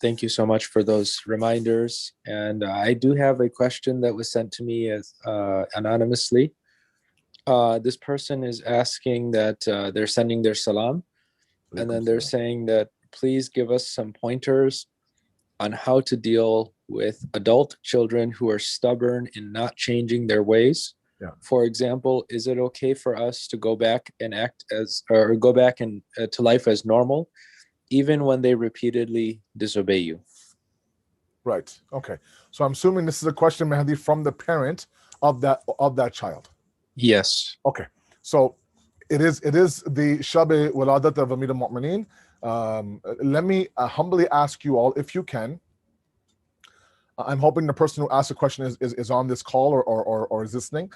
thank you so much for those reminders. And I do have a question that was sent to me as anonymously. This person is asking that they're sending their salam, and then they're saying that please give us some pointers on how to deal with adult children who are stubborn in not changing their ways. Yeah. For example, is it okay for us to go back and act as, or go back and to life as normal, even when they repeatedly disobey you? Right. Okay. So I'm assuming this is a question, Mahdi, from the parent of that child. Yes. Okay. So it is the Shabi Waladat of Amir al-Mu'mineen. Let me humbly ask you all, if you can. I'm hoping the person who asked the question is on this call or is listening.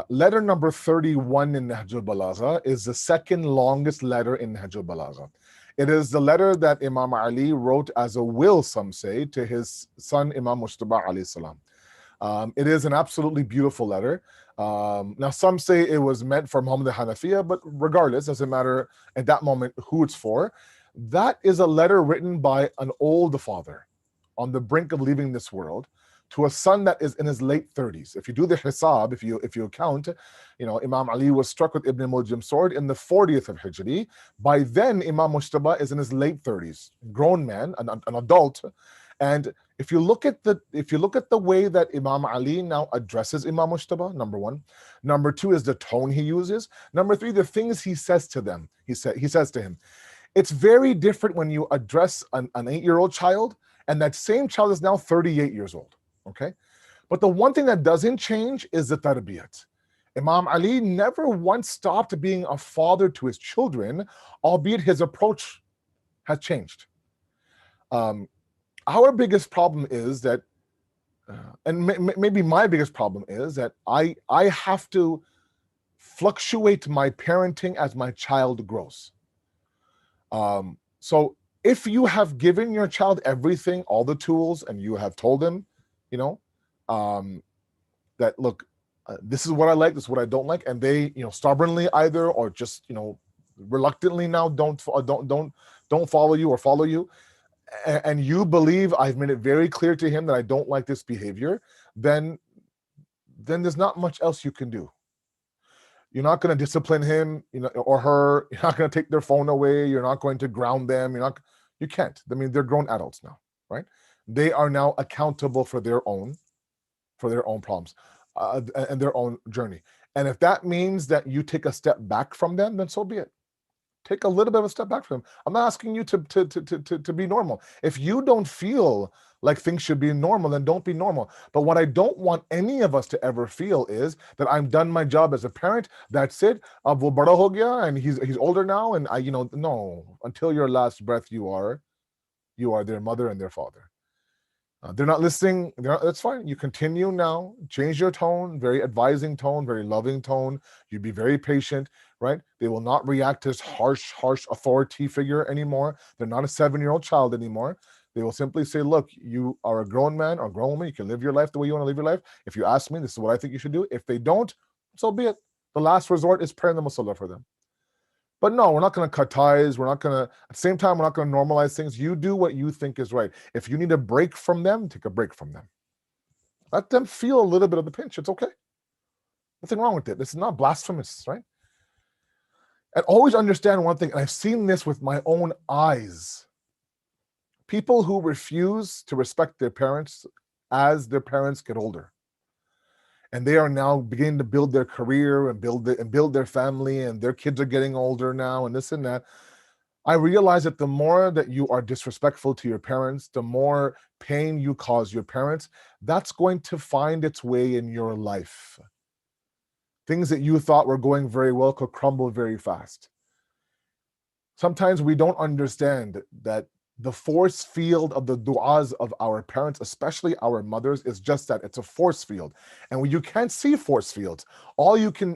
Letter number 31 in Nahj al-Balagha is the second longest letter in Nahj al-Balagha. It is the letter that Imam Ali wrote as a will, some say, to his son Imam Mujtaba alayhi salam. It is an absolutely beautiful letter. Now, some say it was meant for Muhammad al-Hanafiya, but regardless, doesn't matter at that moment who it's for. That is a letter written by an old father on the brink of leaving this world to a son that is in his late 30s. If you do the hisab, if you count, Imam Ali was struck with Ibn Muljam's sword in the 40th of Hijri. By then, Imam Mujtaba is in his late 30s, grown man, an adult. And if you look at the way that Imam Ali now addresses Imam Mujtaba, number one. Number two is the tone he uses. Number three, the things he says to them. He says to him. It's very different when you address an 8-year-old child, and that same child is now 38 years old. Okay? But the one thing that doesn't change is the tarbiyat. Imam Ali never once stopped being a father to his children, albeit his approach has changed. Our biggest problem is that, and maybe my biggest problem is that I have to fluctuate my parenting as my child grows. So if you have given your child everything, all the tools, and you have told him, that look, this is what I like, this is what I don't like, and they, stubbornly either or just, reluctantly now don't follow you or follow you, and you believe I've made it very clear to him that I don't like this behavior, then there's not much else you can do. You're not going to discipline him, or her. You're not going to take their phone away. You're not going to ground them. You can't. I mean, they're grown adults now, right? They are now accountable for their own problems and their own journey. And if that means that you take a step back from them, then so be it. Take a little bit of a step back from them. I'm not asking you to be normal. If you don't feel like things should be normal, then don't be normal. But what I don't want any of us to ever feel is that I've done my job as a parent. That's it. Ab wo bada ho gaya, and he's older now, and no. Until your last breath, you are their mother and their father. They're not listening. That's fine. You continue now. Change your tone. Very advising tone. Very loving tone. You be very patient. Right? They will not react to this harsh authority figure anymore. They're not a 7-year-old child anymore. They will simply say, look, you are a grown man or grown woman. You can live your life the way you want to live your life. If you ask me, this is what I think you should do. If they don't, so be it. The last resort is prayer in the musalla for them. But no, we're not going to cut ties. We're not going to, at the same time, we're not going to normalize things. You do what you think is right. If you need a break from them, take a break from them. Let them feel a little bit of the pinch. It's okay. Nothing wrong with it. This is not blasphemous, right? And always understand one thing, and I've seen this with my own eyes. People who refuse to respect their parents as their parents get older, and they are now beginning to build their career and build their family, and their kids are getting older now, and this and that. I realize that the more that you are disrespectful to your parents, the more pain you cause your parents, that's going to find its way in your life. Things that you thought were going very well could crumble very fast. Sometimes we don't understand that the force field of the du'as of our parents, especially our mothers, is just that. It's a force field. And when you can't see force fields, all you can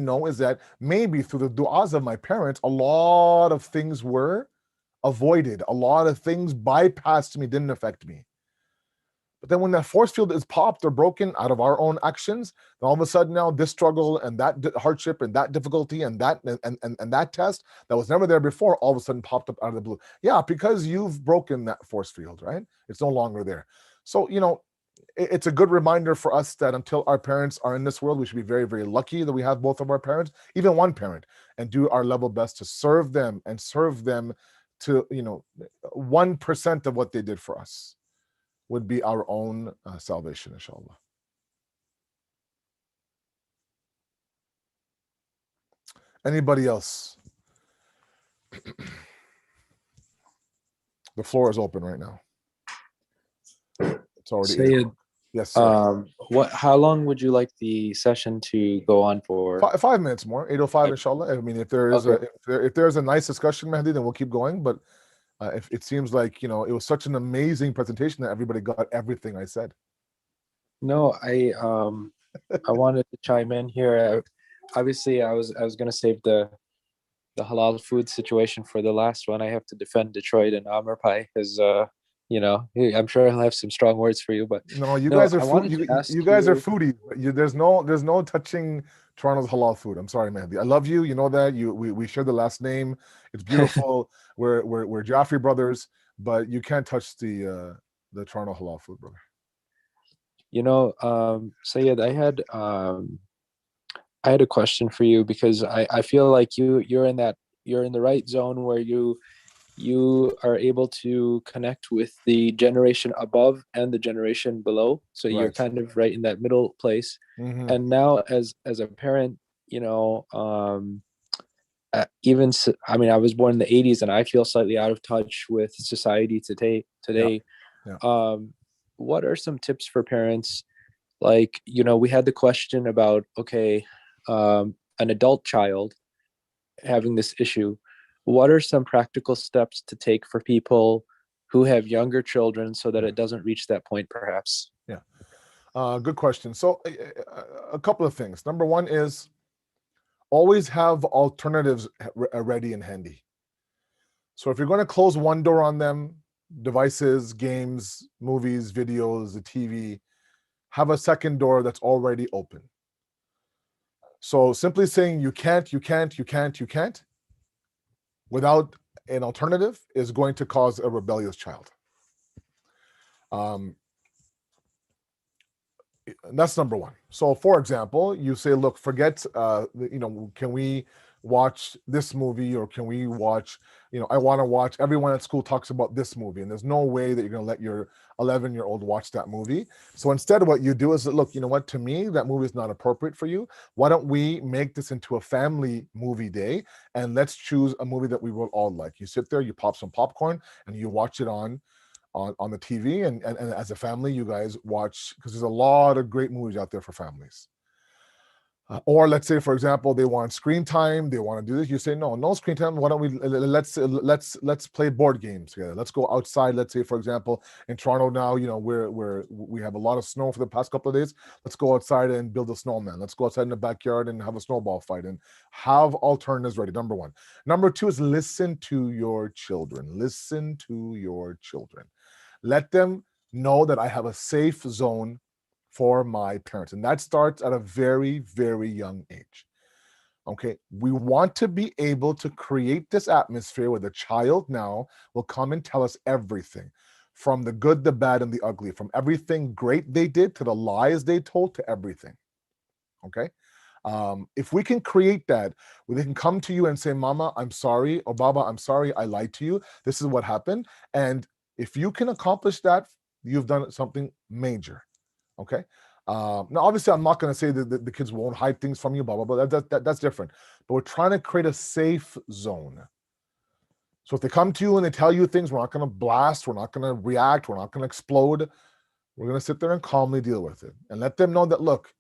know is that maybe through the du'as of my parents, a lot of things were avoided. A lot of things bypassed me, didn't affect me. But then when that force field is popped or broken out of our own actions, then all of a sudden now this struggle and that hardship and that difficulty and that test that was never there before all of a sudden popped up out of the blue. Yeah, because you've broken that force field, right? It's no longer there. So, it's a good reminder for us that until our parents are in this world, we should be very, very lucky that we have both of our parents, even one parent, and do our level best to serve them and serve them to 1% of what they did for us would be our own salvation, inshallah. Anybody else? The floor is open right now. It's already Sayyid, yes, sir. How long would you like the session to go on for? 5 minutes more, 8:05, inshallah. I mean, if there is if there's a nice discussion, Mahdi, then we'll keep going. But if it seems like it was such an amazing presentation that everybody got everything I said. No, I wanted to chime in here. Obviously, I was going to save the halal food situation for the last one. I have to defend Detroit and Amr Pie because I'm sure he'll have some strong words for you. But no, you guys are you guys are foodies. There's no touching Toronto's halal food. I'm sorry, Mahdi. I love you. You know that. We share the last name. It's beautiful. we're Jafri brothers, but you can't touch the Toronto halal food, brother. Sayyid, I had a question for you because I feel like you're in the right zone where you are able to connect with the generation above and the generation below. So you're kind of right in that middle place. Mm-hmm. And now as a parent, I was born in the 80s and I feel slightly out of touch with society today. Yeah. What are some tips for parents? Like, we had the question about, an adult child having this issue. What are some practical steps to take for people who have younger children so that it doesn't reach that point, perhaps? Yeah. Good question. So a couple of things. Number one is always have alternatives ready and handy. So if you're going to close one door on them, devices, games, movies, videos, the TV, have a second door that's already open. So simply saying you can't without an alternative is going to cause a rebellious child. That's number one. So for example, you say, look, forget, can we watch this movie, or can we watch, I want to watch, everyone at school talks about this movie, and there's no way that you're going to let your 11-year-old watch that movie. So instead what you do is, look, you know what, to me, that movie is not appropriate for you. Why don't we make this into a family movie day, and let's choose a movie that we will all like. You sit there, you pop some popcorn, and you watch it on the TV, and as a family, you guys watch, because there's a lot of great movies out there for families. Or let's say, for example, they want screen time, they want to do this. You say, no screen time. Why don't we let's play board games together. Let's go outside. Let's say, for example, in Toronto now, we have a lot of snow for the past couple of days. Let's go outside and build a snowman. Let's go outside in the backyard and have a snowball fight, and have alternatives ready. Number one. Number two is listen to your children. Listen to your children. Let them know that I have a safe zone for my parents. And that starts at a very, very young age. Okay. We want to be able to create this atmosphere where the child now will come and tell us everything, from the good, the bad, and the ugly, from everything great they did to the lies they told to everything. Okay. If we can create that, where they can come to you and say, Mama, I'm sorry, or Baba, I'm sorry, I lied to you. This is what happened. And if you can accomplish that, you've done something major. Okay. Now, obviously, I'm not going to say that the kids won't hide things from you, blah, blah, blah. That's different. But we're trying to create a safe zone. So if they come to you and they tell you things, we're not going to blast. We're not going to react. We're not going to explode. We're going to sit there and calmly deal with it and let them know that, look,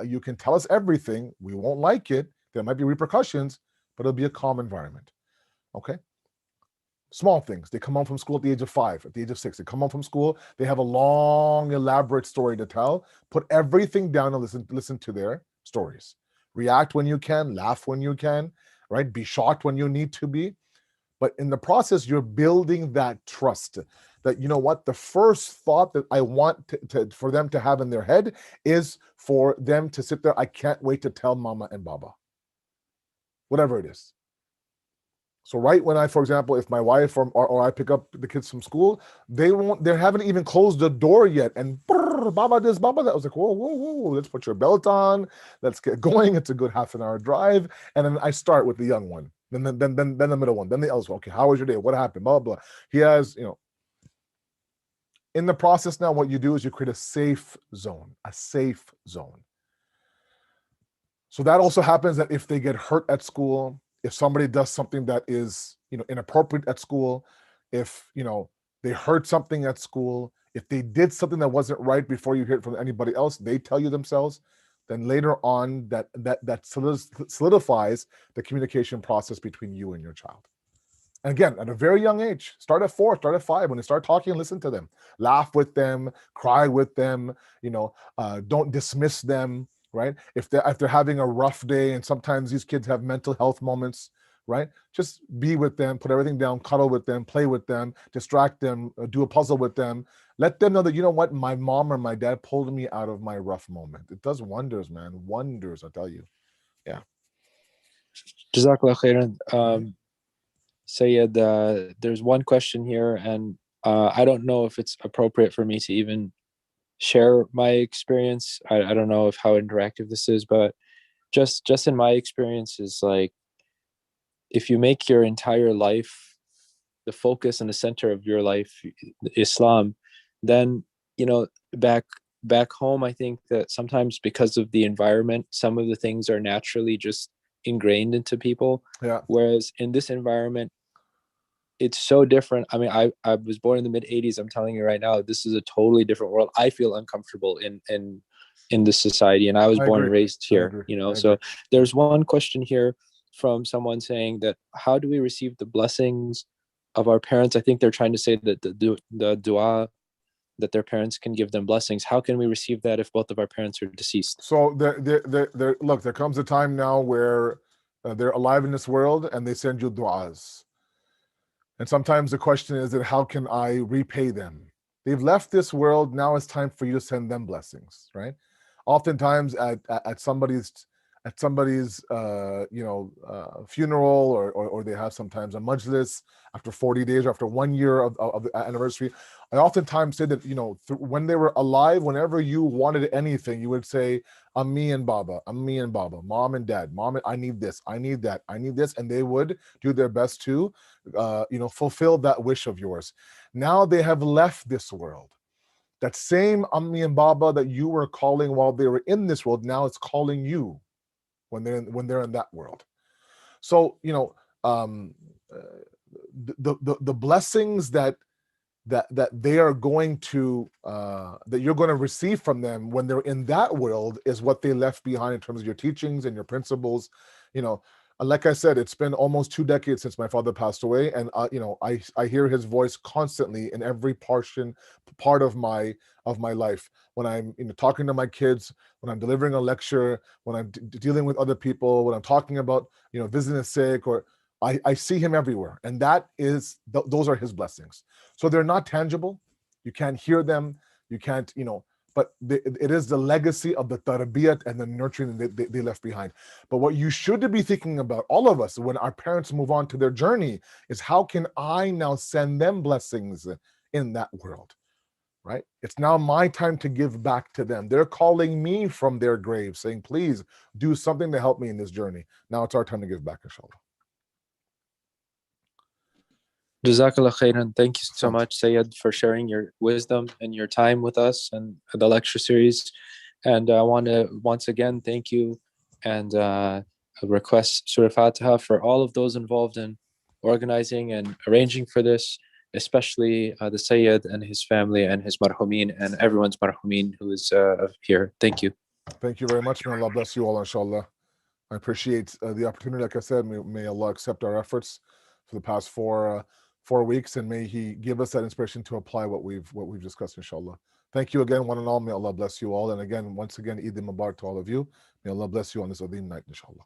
you can tell us everything. We won't like it. There might be repercussions, but it'll be a calm environment. Okay. Small things. They come home from school at the age of 5, at the age of 6. They come home from school. They have a long, elaborate story to tell. Put everything down and listen to their stories. React when you can. Laugh when you can. Right? Be shocked when you need to be. But in the process, you're building that trust that, you know what, the first thought that I want for them to have in their head is for them to sit there, I can't wait to tell mama and baba, whatever it is. So right when I, for example, if my wife or I pick up the kids from school, they haven't even closed the door yet. And brrr, baba this, baba that. I was like, whoa, whoa, whoa, let's put your belt on. Let's get going. It's a good half an hour drive. And then I start with the young one, then the middle one, then the eldest one. Okay, how was your day? What happened? Blah, blah, blah. He has, in the process now, what you do is you create a safe zone. So that also happens that if they get hurt at school, if somebody does something that is, inappropriate at school, if, they heard something at school, if they did something that wasn't right before you hear it from anybody else, they tell you themselves, then later on that solidifies the communication process between you and your child. And again, at a very young age, start at 4, start at 5. When they start talking, listen to them, laugh with them, cry with them, don't dismiss them, right? If they're having a rough day, and sometimes these kids have mental health moments, right? Just be with them, put everything down, cuddle with them, play with them, distract them, do a puzzle with them. Let them know that, you know what, my mom or my dad pulled me out of my rough moment. It does wonders, man. Wonders, I tell you. Yeah. Jazakallah khairan. Sayyid, there's one question here, and I don't know if it's appropriate for me to even share my experience. I don't know if how interactive this is, but just in my experience is like, if you make your entire life the focus and the center of your life Islam, then back home, I think that sometimes because of the environment, some of the things are naturally just ingrained into people. Yeah. Whereas in this environment, it's so different. I mean, I was born in the mid 80s. I'm telling you right now, this is a totally different world. I feel uncomfortable in this society, and I was born and raised here, so there's one question here from someone saying that, how do we receive the blessings of our parents? I think they're trying to say that the dua that their parents can give them blessings. How can we receive that if both of our parents are deceased? So look, there comes a time now where they're alive in this world and they send you du'as. And sometimes the question is that, how can I repay them? They've left this world. Now it's time for you to send them blessings, right? Oftentimes at somebody's funeral, or they have sometimes a majlis after 40 days or after 1 year of the anniversary. I oftentimes say that, when they were alive, whenever you wanted anything, you would say, Ammi and Baba, mom and dad, I need this, I need that, I need this. And they would do their best to, fulfill that wish of yours. Now they have left this world. That same Ammi and Baba that you were calling while they were in this world, now it's calling you when they're in that world. So, the blessings that they are going to that you're going to receive from them when they're in that world is what they left behind in terms of your teachings and your principles. Like I said, it's been almost 2 decades since my father passed away, and I hear his voice constantly in every part of my life. When I'm talking to my kids, when I'm delivering a lecture, when I'm dealing with other people, when I'm talking about visiting the sick, or I see him everywhere, and that is those are his blessings. So they're not tangible. You can't hear them. You can't but it is the legacy of the tarbiyat and the nurturing that they left behind. But what you should be thinking about, all of us, when our parents move on to their journey, is how can I now send them blessings in that world, right? It's now my time to give back to them. They're calling me from their grave saying, please do something to help me in this journey. Now it's our time to give back, inshallah. Jazakallah khairan. Thank you so much, Sayyid, for sharing your wisdom and your time with us and the lecture series. And I want to once again thank you and request Surah Fatiha for all of those involved in organizing and arranging for this, especially the Sayyid and his family and his marhumin and everyone's marhumin who is here. Thank you. Thank you very much. May Allah bless you all, inshallah. I appreciate the opportunity. Like I said, may Allah accept our efforts for the past 4 weeks, and may He give us that inspiration to apply what we've discussed, inshallah. Thank you again, one and all. May Allah bless you all. And again, once again, Eid Mubarak to all of you. May Allah bless you on this Adhim night, inshallah.